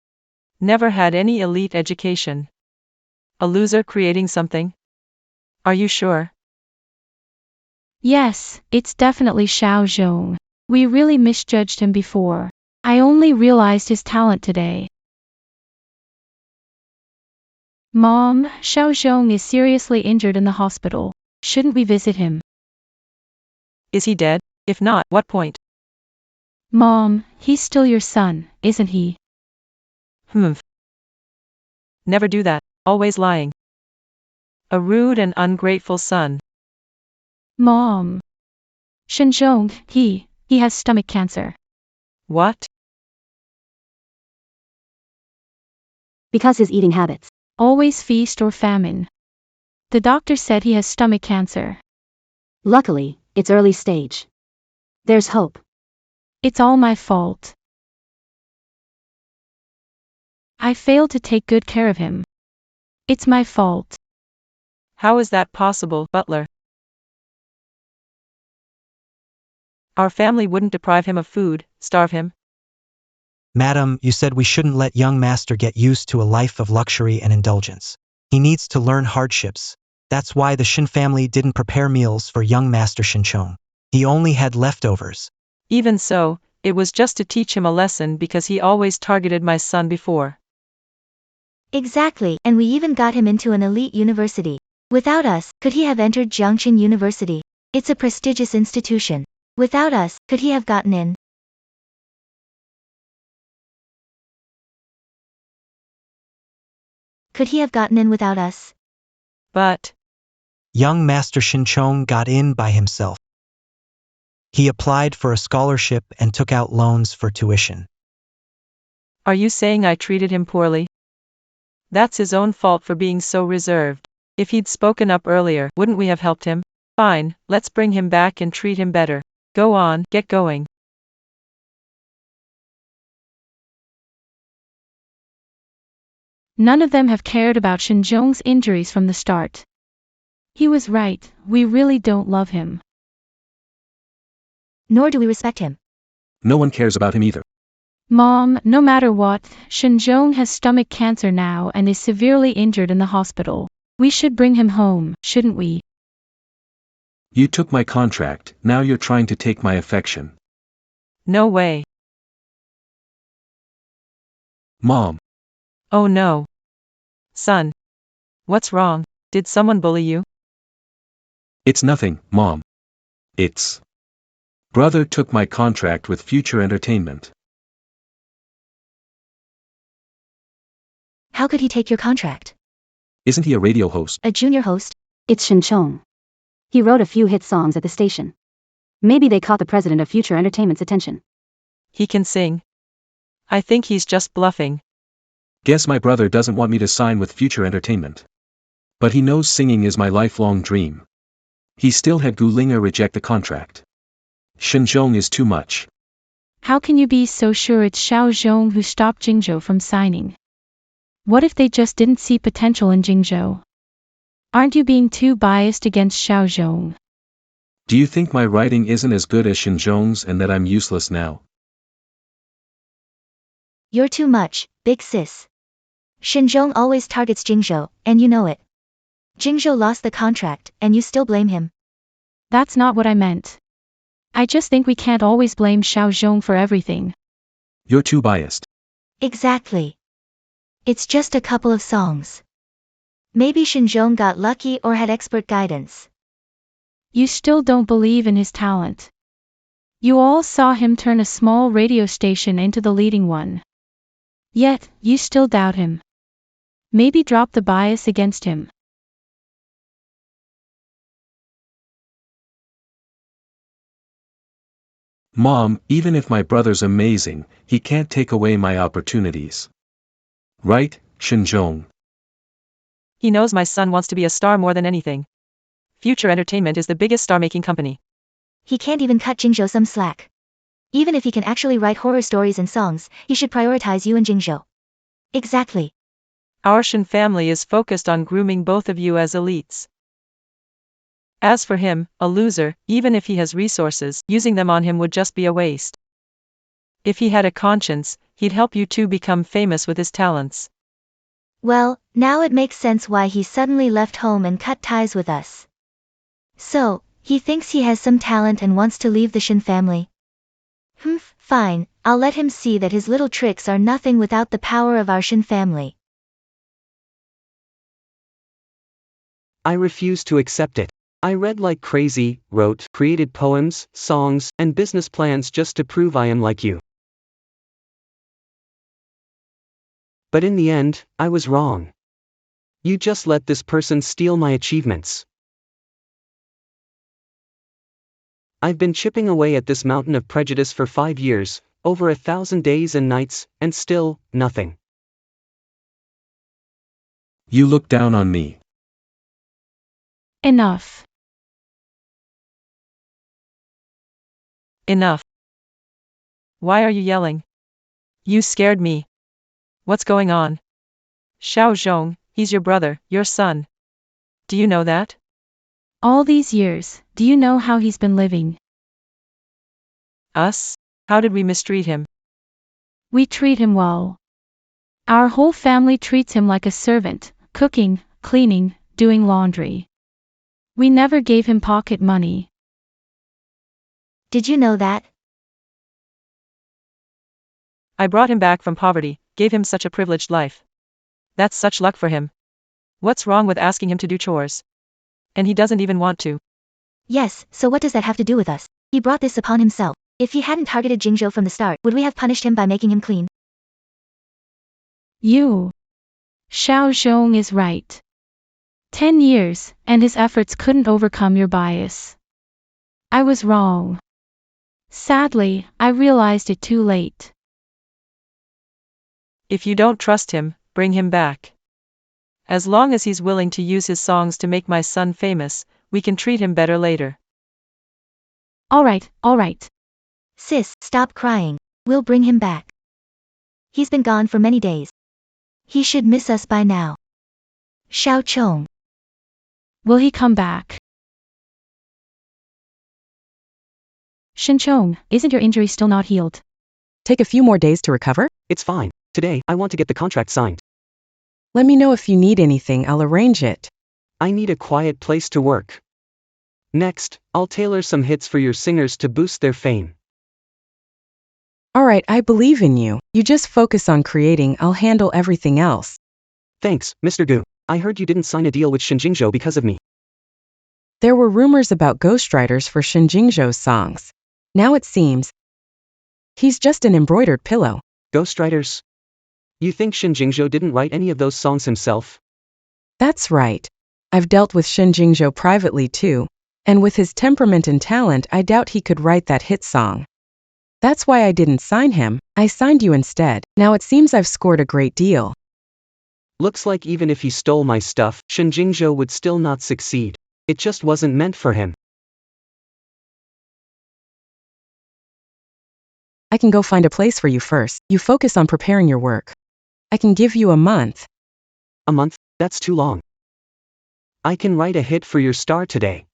Never had any elite education. A loser creating something? Are you sure?
Yes, it's definitely Xiaozhong. We really misjudged him before. I only realized his talent today. Mom, Xiaozhong is seriously injured in the hospital. Shouldn't we visit him?
Is he dead? If not, what point?
Mom, he's still your son, isn't he?
Never do that, always lying. A rude and ungrateful son.
Mom. Shinzhong, he has stomach cancer.
What?
Because his eating habits.
Always feast or famine. The doctor said he has stomach cancer.
Luckily, it's early stage. There's hope.
It's all my fault. I failed to take good care of him. It's my fault.
How is that possible, Butler? Our family wouldn't deprive him of food, starve him.
Madam, you said we shouldn't let young master get used to a life of luxury and indulgence. He needs to learn hardships. That's why the Shin family didn't prepare meals for young master Shinchong. He only had leftovers.
Even so, it was just to teach him a lesson because he always targeted my son before.
Exactly, and we even got him into an elite university. Without us, could he have entered Jiangqing University? It's a prestigious institution. Without us, could he have gotten in? Could he have gotten in without us?
But
Young master Shinchong got in by himself. He applied for a scholarship and took out loans for tuition.
are you saying I treated him poorly? That's his own fault for being so reserved. If he'd spoken up earlier, wouldn't we have helped him? Fine, let's bring him back and treat him better. Go on, get going.
None of them have cared about Shinjong's injuries from the start. He was right, we really don't love him.
Nor do we respect him.
No one cares about him either.
Mom, no matter what, Shinjong has stomach cancer now and is severely injured in the hospital. We should bring him home, shouldn't we?
You took my contract, now you're trying to take my affection.
No way.
Mom.
Oh no. Son. What's wrong? Did someone bully you?
It's nothing, Mom. It's... Brother took my contract with Future Entertainment.
How could he take your contract?
Isn't he a radio host?
A junior host?
It's Shinchong. He wrote a few hit songs at the station. Maybe they caught the president of Future Entertainment's attention.
He can sing. I think he's just bluffing.
Guess my brother doesn't want me to sign with Future Entertainment. But he knows singing is my lifelong dream. He still had Gulinga reject the contract. Shinjong is too much.
How can you be so sure it's Xiao Zhong who stopped Jingzhou from signing? What if they just didn't see potential in Jingzhou? Aren't you being too biased against Xiao Zhong?
Do you think my writing isn't as good as Shinjong's and that I'm useless now?
You're too much, big sis. Shinjong always targets Jingzhou, and you know it. Jingzhou lost the contract, and you still blame him.
That's not what I meant. I just think we can't always blame Xiao Zhong for everything.
You're too biased.
Exactly. It's just a couple of songs. Maybe Shinjong got lucky or had expert guidance.
You still don't believe in his talent. You all saw him turn a small radio station into the leading one. Yet, you still doubt him. Maybe drop the bias against him.
Mom, even if my brother's amazing, he can't take away my opportunities. Right, Shinjong?
He knows my son wants to be a star more than anything. Future Entertainment is the biggest star-making company.
He can't even cut Jingzhou some slack. Even if he can actually write horror stories and songs, he should prioritize you and Jingzhou. Exactly.
Our Shin family is focused on grooming both of you as elites. As for him, a loser, even if he has resources, using them on him would just be a waste. If he had a conscience, he'd help you two become famous with his talents.
Well, now it makes sense why he suddenly left home and cut ties with us. So, he thinks he has some talent and wants to leave the Shin family. Fine, I'll let him see that his little tricks are nothing without the power of our Shin family.
I refuse to accept it. I read like crazy, wrote, created poems, songs, and business plans just to prove I am like you. But in the end, I was wrong. You just let this person steal my achievements. I've been chipping away at this mountain of prejudice for 5 years, over 1,000 days and nights, and still, nothing.
You look down on me.
Enough.
Enough. Why are you yelling? You scared me. What's going on? Xiao Zhong, he's your brother, your son. Do you know that?
All these years, do you know how he's been living?
Us? How did we mistreat him?
We treat him well. Our whole family treats him like a servant, cooking, cleaning, doing laundry. We never gave him pocket money.
Did you know that?
I brought him back from poverty, gave him such a privileged life. That's such luck for him. What's wrong with asking him to do chores? And he doesn't even want to.
Yes, so what does that have to do with us? He brought this upon himself. If he hadn't targeted Jingzhou from the start, would we have punished him by making him clean?
You. Xiao Zhong is right. 10 years, and his efforts couldn't overcome your bias. I was wrong. Sadly, I realized it too late.
If you don't trust him, bring him back. As long as he's willing to use his songs to make my son famous, we can treat him better later.
Alright, alright.
Sis, stop crying. We'll bring him back. He's been gone for many days. He should miss us by now. Xiao Chong.
Will he come back? Shinchong, isn't your injury still not healed?
Take a few more days to recover?
It's fine. Today, I want to get the contract signed.
Let me know if you need anything, I'll arrange it.
I need a quiet place to work. Next, I'll tailor some hits for your singers to boost their fame.
Alright, I believe in you. You just focus on creating, I'll handle everything else.
Thanks, Mr. Gu. I heard you didn't sign a deal with Shinjingzhou because of me.
There were rumors about ghostwriters for Shinjingzhou's songs. Now it seems he's just an embroidered pillow.
Ghostwriters? You think Shinjingzhou didn't write any of those songs himself?
That's right. I've dealt with Shinjingzhou privately too, and with his temperament and talent I doubt he could write that hit song. That's why I didn't sign him, I signed you instead. Now it seems I've scored a great deal.
Looks like even if he stole my stuff, Shinjingzhou would still not succeed. It just wasn't meant for him.
I can go find a place for you first. You focus on preparing your work. I can give you a month.
A month? That's too long. I can write a hit for your star today.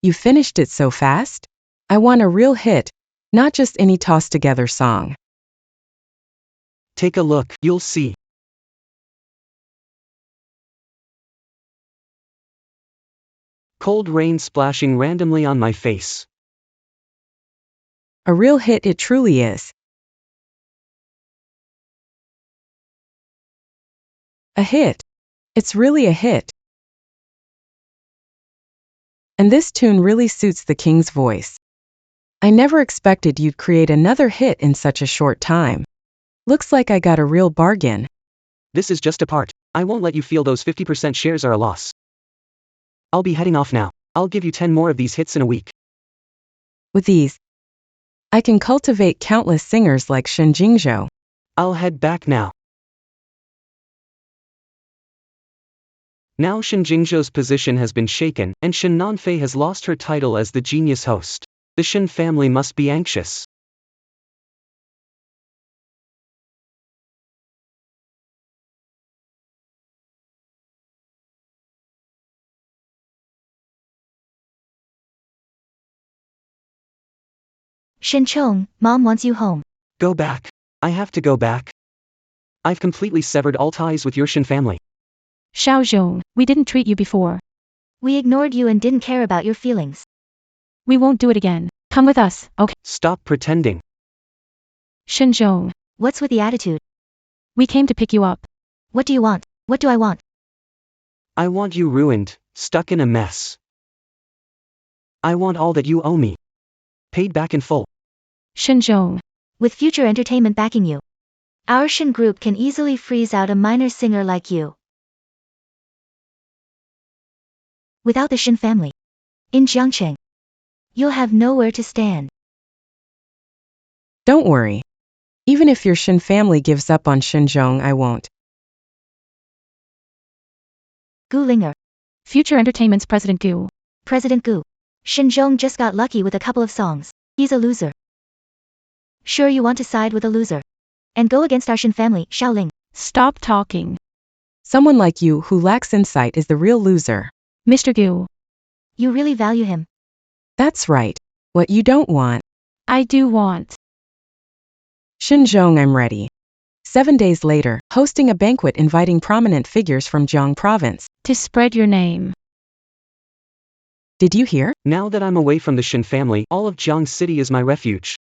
You finished it so fast? I want a real hit, not just any tossed-together song.
Take a look, you'll see. Cold rain splashing randomly on my face.
A real hit it truly is. A hit. It's really a hit. And this tune really suits the king's voice. I never expected you'd create another hit in such a short time. Looks like I got a real bargain.
This is just a part. I won't let you feel those 50% shares are a loss. I'll be heading off now. I'll give you 10 more of these hits in a week.
With these, I can cultivate countless singers like Shinjingzhou.
I'll head back now. Now Shinjingzhou's position has been shaken, and Shin Nanfei has lost her title as the genius host. The Shin family must be anxious.
Shinchong, Mom wants you home.
Go back. I have to go back. I've completely severed all ties with your Shin family.
Xiao Zhong, we didn't treat you before.
We ignored you and didn't care about your feelings.
We won't do it again. Come with us, okay?
Stop pretending.
Shinzhong,
What's with the attitude?
we came to pick you up.
What do you want? What do I want?
I want you ruined, stuck in a mess. I want all that you owe me. Paid back in full.
Shinzhong,
With future entertainment backing you. Our Shin group can easily freeze out a minor singer like you. Without the Shin family. In Jiangcheng. You'll have nowhere to stand.
Don't worry. Even if your Shin family gives up on Shinzhong, I won't.
Gu Linger.
Future Entertainment's President Gu.
President Gu. Shinjong just got lucky with a couple of songs. He's a loser. Sure you want to side with a loser? And go against our Shin family, Shaoling.
Stop talking.
Someone like you who lacks insight is the real loser.
Mr. Gu.
You really value him.
That's right. What you don't want.
I do want.
Xinzhong, I'm ready. 7 days later, hosting a banquet inviting prominent figures from Jiang province.
To spread your name.
Did you hear?
Now that I'm away from the Shin family, all of Jiang City is my refuge.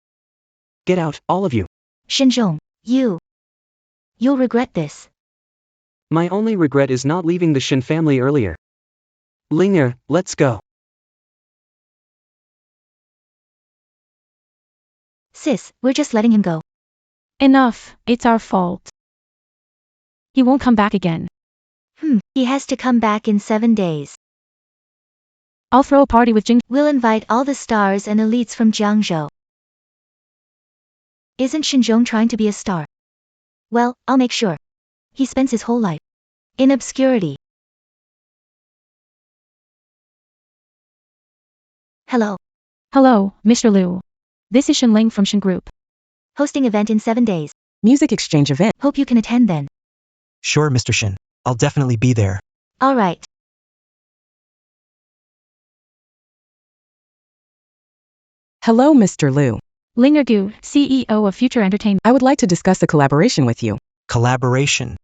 Get out, all of you.
Shinjong, you'll regret this.
My only regret is not leaving the Shin family earlier. Linger, let's go.
Sis, we're just letting him go.
Enough, it's our fault. He won't come back again.
He has to come back in 7 days.
I'll throw a party with Jing.
We'll invite all the stars and elites from Jiangzhou. Isn't Shinjong trying to be a star? Well, I'll make sure. He spends his whole life in obscurity. Hello.
Hello, Mr. Liu. This is Shin Ling from Shin Group.
Hosting event in 7 days.
Music exchange event.
Hope you can attend then.
Sure, Mr. Shin. I'll definitely be there.
Alright.
Hello, Mr. Liu.
Linger Gu, CEO of Future Entertainment.
I would like to discuss a collaboration with you.
Collaboration.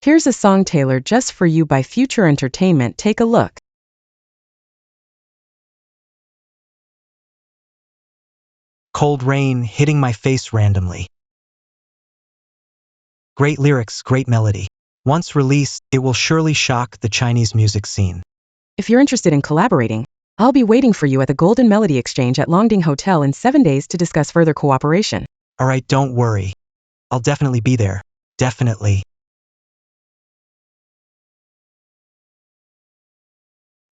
Here's a song tailored just for you by Future Entertainment. Take a look.
Cold rain hitting my face randomly. Great lyrics, great melody. Once released, it will surely shock the Chinese music scene.
If you're interested in collaborating, I'll be waiting for you at the Golden Melody Exchange at Longding Hotel in 7 days to discuss further cooperation.
Alright, don't worry. I'll definitely be there. Definitely.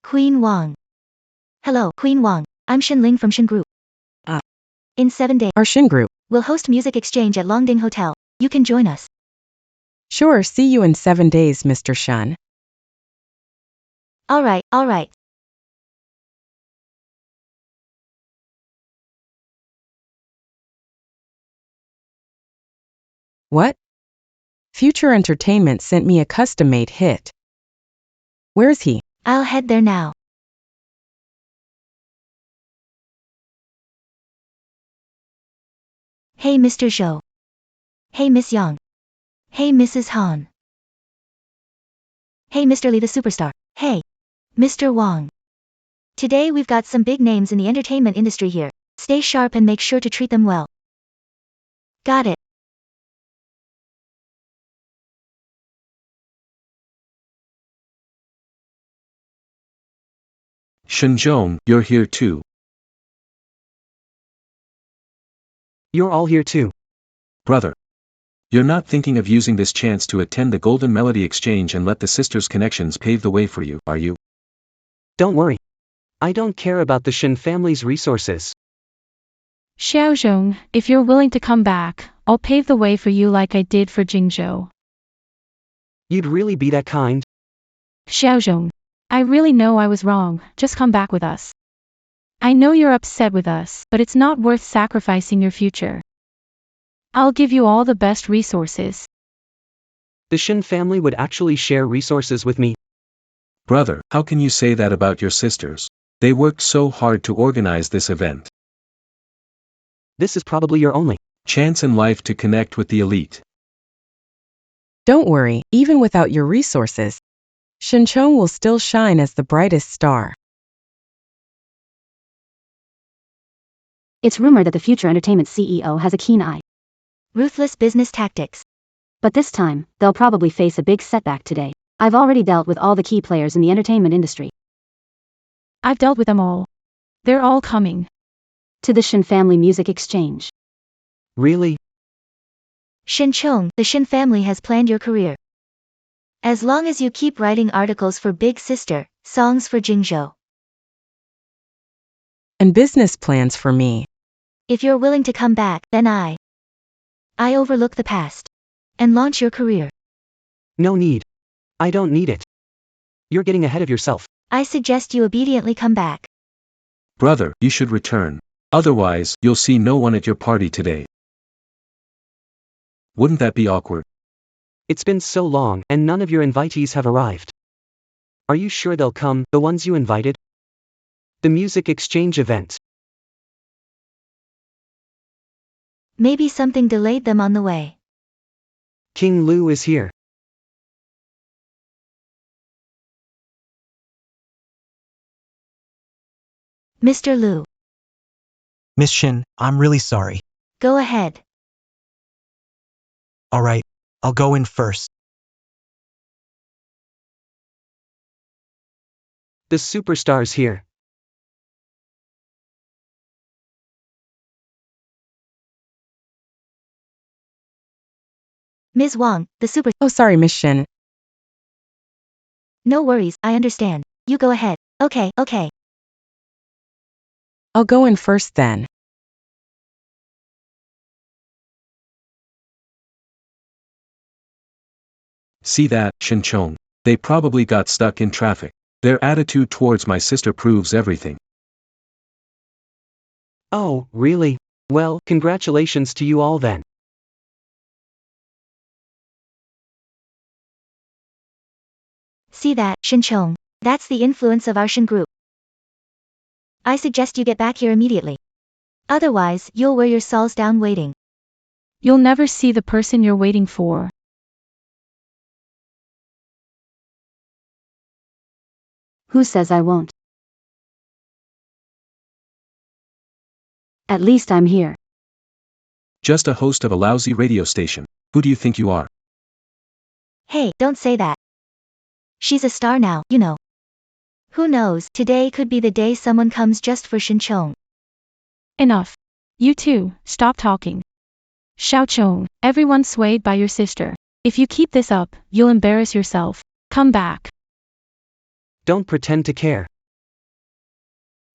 Queen Wang. Hello, Queen Wang. I'm Shin Ling from Shin Group. In 7 days,
Our Shin Group.
we'll host music exchange at Longding Hotel. You can join us.
Sure, see you in 7 days, Mr. Shan.
Alright.
What? Future Entertainment sent me a custom-made hit. Where is he?
I'll head there now. Hey Mr. Zhou. Hey Miss Yang. Hey Mrs. Han. Hey Mr. Li the superstar. Hey, Mr. Wang. Today we've got some big names in the entertainment industry here. Stay sharp and make sure to treat them well. Got it.
Shinjong, you're here too.
You're all here too.
Brother. You're not thinking of using this chance to attend the Golden Melody Exchange and let the sisters' connections pave the way for you, are you?
Don't worry. I don't care about the Shin family's resources.
Xiaozhong, if you're willing to come back, I'll pave the way for you like I did for Jingzhou.
You'd really be that kind?
Xiaozhong, I really know I was wrong, just come back with us. I know you're upset with us, but it's not worth sacrificing your future. I'll give you all the best resources.
The Shin family would actually share resources with me.
Brother, how can you say that about your sisters? They worked so hard to organize this event.
This is probably your only
chance in life to connect with the elite.
Don't worry, even without your resources, Shinchong will still shine as the brightest star.
It's rumored that the Future Entertainment CEO has a keen eye.
Ruthless business tactics.
But this time, they'll probably face a big setback today. I've already dealt with all the key players in the entertainment industry.
I've dealt with them all. They're all coming.
To the Shin family music exchange.
Really?
Shinchong, the Shin family has planned your career. As long as you keep writing articles for Big Sister, songs for Jingzhou.
And business plans for me.
If you're willing to come back, then I overlook the past. And launch your career.
No need. I don't need it. You're getting ahead of yourself.
I suggest you obediently come back.
Brother, you should return. Otherwise, you'll see no one at your party today. Wouldn't that be awkward?
It's been so long, and none of your invitees have arrived. Are you sure they'll come, the ones you invited? The music exchange event.
Maybe something delayed them on the way.
King Lu is here.
Mr. Lu.
Miss Shin, I'm really sorry.
Go ahead.
Alright, I'll go in first.
The superstar's here.
Ms. Wang, the super.
Oh, sorry, Miss Shin.
No worries, I understand. You go ahead. Okay.
I'll go in first then.
See that, Shinchong? They probably got stuck in traffic. Their attitude towards my sister proves everything.
Oh, really? Well, congratulations to you all then.
See that, Shinchong? That's the influence of our Shin group. I suggest you get back here immediately. Otherwise, you'll wear your sauls down waiting.
You'll never see the person you're waiting for.
Who says I won't? At least I'm here.
Just a host of a lousy radio station. Who do you think you are?
Hey, don't say that. She's a star now, you know. Who knows, today could be the day someone comes just for Shinchong.
Enough. You two, stop talking. Xiaochong, everyone's swayed by your sister. If you keep this up, you'll embarrass yourself. Come back.
Don't pretend to care.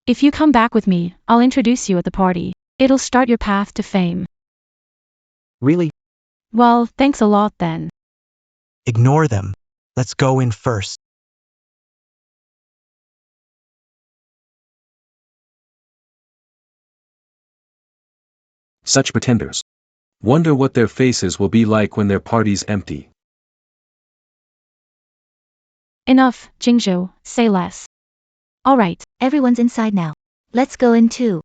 If you come back with me, I'll introduce you at the party. It'll start your path to fame.
Really?
Well, thanks a lot then.
Ignore them. Let's go in first.
Such pretenders. Wonder what their faces will be like when their party's empty.
Enough, Jingzhou, say less. Alright.
Everyone's inside now. Let's go in too.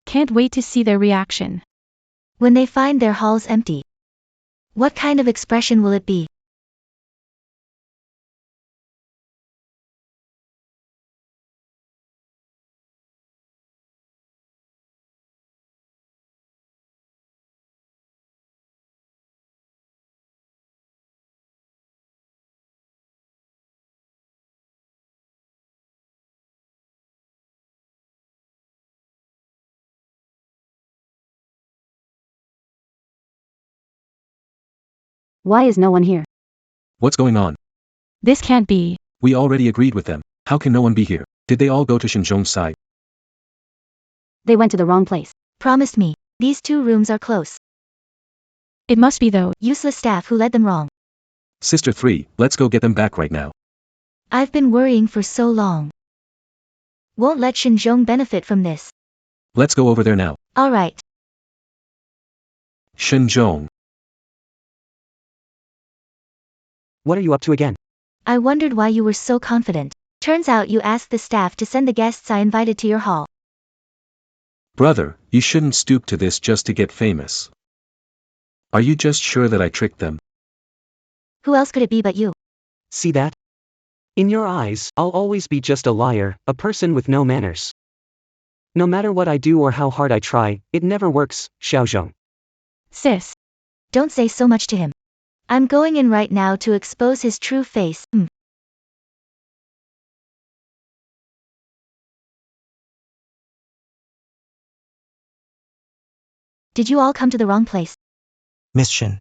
Can't wait to see their reaction.
When they find their halls empty. What kind of expression will it be?
Why is no one here?
What's going on?
This can't be.
We already agreed with them. How can no one be here? Did they all go to Shinchong's side?
They went to the wrong place.
Promised me. These two rooms are close.
It must be though.
Useless staff who led them wrong.
Sister 3, let's go get them back right now.
I've been worrying for so long. Won't let Shinchong benefit from this.
Let's go over there now.
Alright.
Shinchong.
What are you up to again?
I wondered why you were so confident. Turns out you asked the staff to send the guests I invited to your hall.
Brother, you shouldn't stoop to this just to get famous. Are you just sure that I tricked them?
Who else could it be but you?
See that? In your eyes, I'll always be just a liar, a person with no manners. No matter what I do or how hard I try, it never works, Xiaozhong.
Sis.
Don't say so much to him. I'm going in right now to expose his true face. Did you all come to the wrong place?
Miss Shin.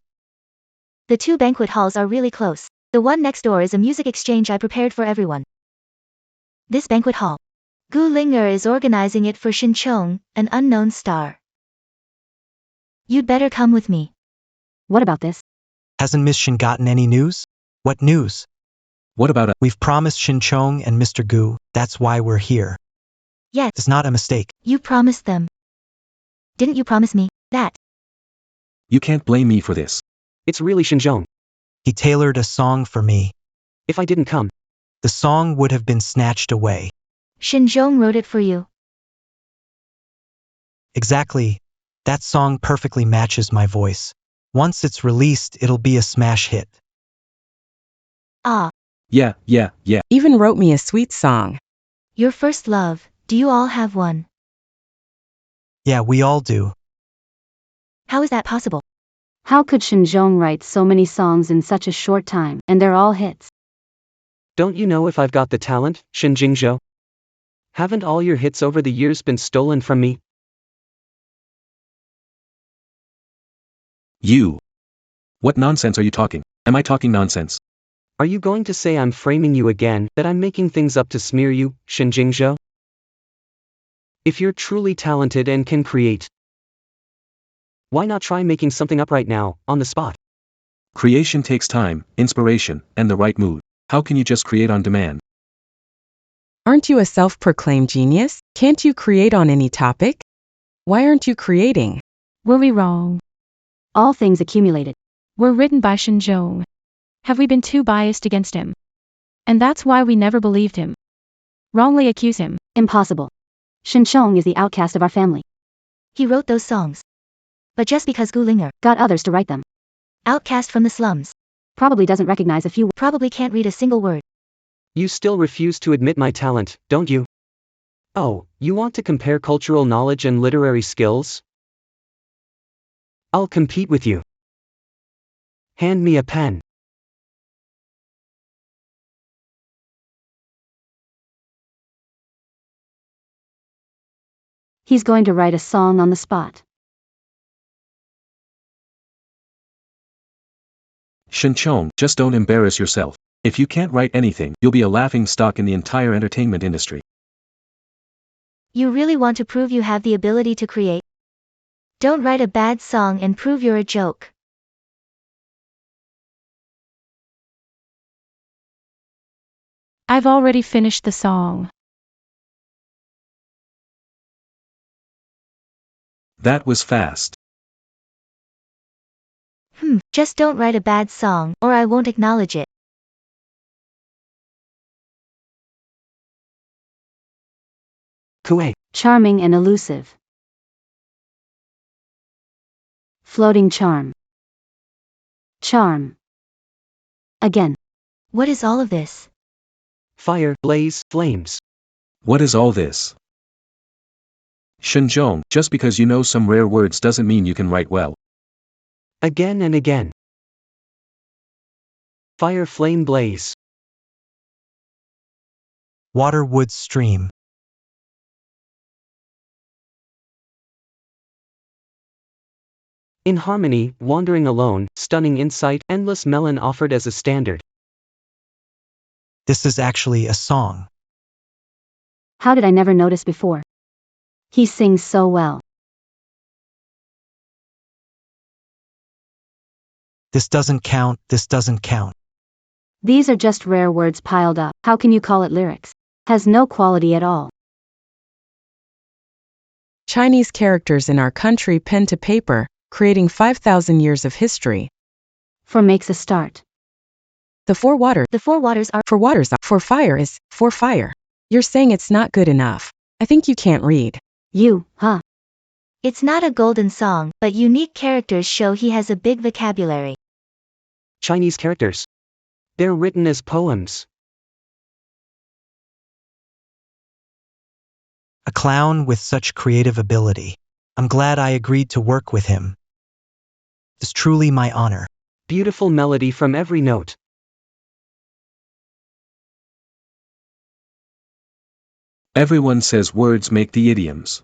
The two banquet halls are really close. The one next door is a music exchange I prepared for everyone. This banquet hall. Gu Linger is organizing it for Shinchong, an unknown star. You'd better come with me.
What about this?
Hasn't Miss Shin gotten any news? What news?
What about
We've promised Shin Chong and Mr. Gu, that's why we're here.
Yes,
It's not a mistake.
you promised them. Didn't you promise me that?
You can't blame me for this.
It's really Shinjong.
He tailored a song for me.
If I didn't come,
The song would have been snatched away.
Shinjong wrote it for you.
Exactly. That song perfectly matches my voice. Once it's released, it'll be a smash hit.
Ah,
Yeah.
Even wrote me a sweet song.
your first love, do you all have one?
Yeah, we all do.
How is that possible?
How could Shinjong write so many songs in such a short time, and they're all hits?
don't you know if I've got the talent, Shinjingzhou? Haven't all your hits over the years been stolen from me?
You. What nonsense are you talking? Am I talking nonsense?
Are you going to say I'm framing you again, that I'm making things up to smear you, Shinjingzhou? If you're truly talented and can create, why not try making something up right now, on the spot?
Creation takes time, inspiration, and the right mood. How can you just create on demand?
Aren't you a self-proclaimed genius? Can't you create on any topic? Why aren't you creating?
Were we wrong?
All things accumulated.
Were written by Shinjong. Have we been too biased against him? And that's why we never believed him. Wrongly accuse him.
Impossible. Shinchong is the outcast of our family.
He wrote those songs. But just because Gulinger,
Got others to write them.
outcast from the slums,
Probably doesn't recognize a few.
probably can't read a single word.
You still refuse to admit my talent, don't you? Oh, you want to compare cultural knowledge and literary skills? I'll compete with you. Hand me a pen.
He's going to write a song on the spot.
Shinchong, just don't embarrass yourself. If you can't write anything, you'll be a laughing stock in the entire entertainment industry.
You really want to prove you have the ability to create? Don't write a bad song and prove you're a joke.
I've already finished the song.
That was fast.
Just don't write a bad song, or I won't acknowledge it.
Kuei.
Charming and elusive. Floating charm. Charm. Again.
What is all of this?
Fire, blaze, flames.
What is all this? Shinjong, just because you know some rare words doesn't mean you can write well.
Again and again. Fire, flame, blaze.
Water, wood, stream.
In harmony, wandering alone, stunning insight, endless melon offered as a standard.
This is actually a song.
How did I never notice before? He sings so well.
This doesn't count, this doesn't count.
These are just rare words piled up. How can you call it lyrics? Has no quality at all.
Chinese characters in our country pen to paper, creating 5,000 years of history.
For makes a start.
The four waters
The four waters are
for waters for fire is for fire. You're saying it's not good enough. I think you can't read.
You, huh?
It's not a golden song, but unique characters show he has a big vocabulary.
Chinese characters. They're written as poems.
A clown with such creative ability. I'm glad I agreed to work with him. It's truly my honor.
Beautiful melody from every note.
Everyone says words make the idioms.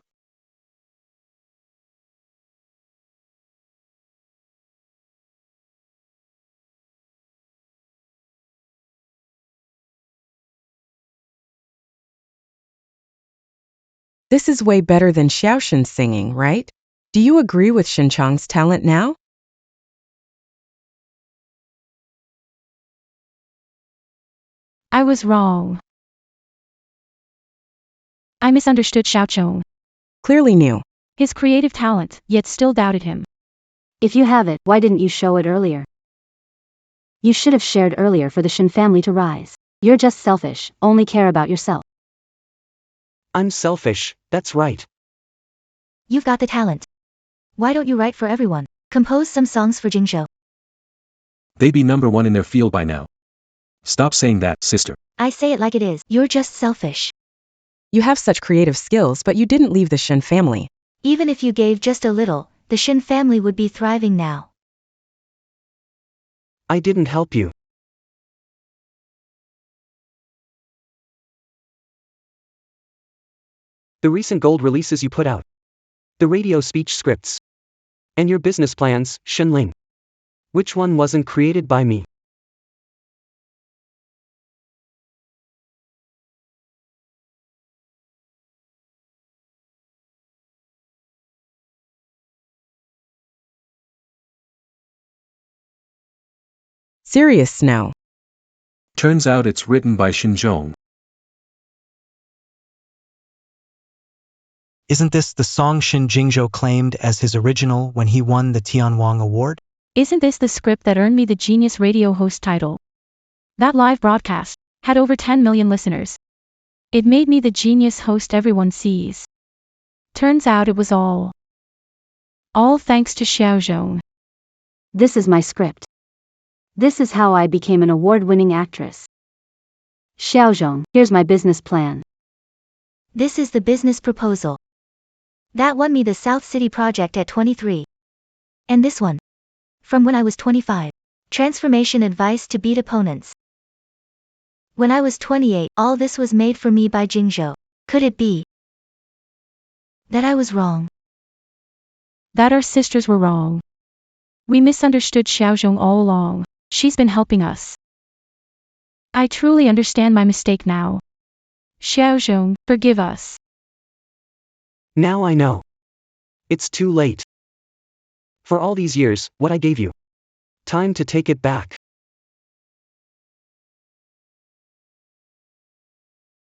This is way better than Xiaoshan singing, right? Do you agree with Shinchong's talent now?
I was wrong. I misunderstood Xiaochong.
Clearly knew.
His creative talent, yet still doubted him.
If you have it, why didn't you show it earlier? You should have shared earlier for the Shin family to rise. You're just selfish, only care about yourself.
I'm selfish, that's right.
You've got the talent. Why don't you write for everyone? Compose some songs for Jingzhou.
They be #1 in their field by now. Stop saying that, sister.
I say it like it is. You're just selfish.
You have such creative skills, but you didn't leave the Shin family.
Even if you gave just a little, the Shin family would be thriving now.
I didn't help you. The recent gold releases you put out. The radio speech scripts. And your business plans, Shinling. Which one wasn't created by me?
Serious now.
Turns out it's written by Shinjong.
Isn't this the song Shin Jingzhou claimed as his original when he won the Tianwang Award?
Isn't this the script that earned me the Genius Radio Host title? That live broadcast had over 10 million listeners. It made me the genius host everyone sees. Turns out it was all thanks to Xiaozhong.
This is my script. This is how I became an award-winning actress. Xiaozhong, here's my business plan.
This is the business proposal. That won me the South City project at 23. And this one. From when I was 25. Transformation advice to beat opponents. When I was 28, all this was made for me by Jingzhou. Could it be that I was wrong?
That our sisters were wrong. We misunderstood Xiaozhong all along. She's been helping us. I truly understand my mistake now. Xiaozhong, forgive us.
Now I know. It's too late. For all these years, what I gave you. Time to take it back.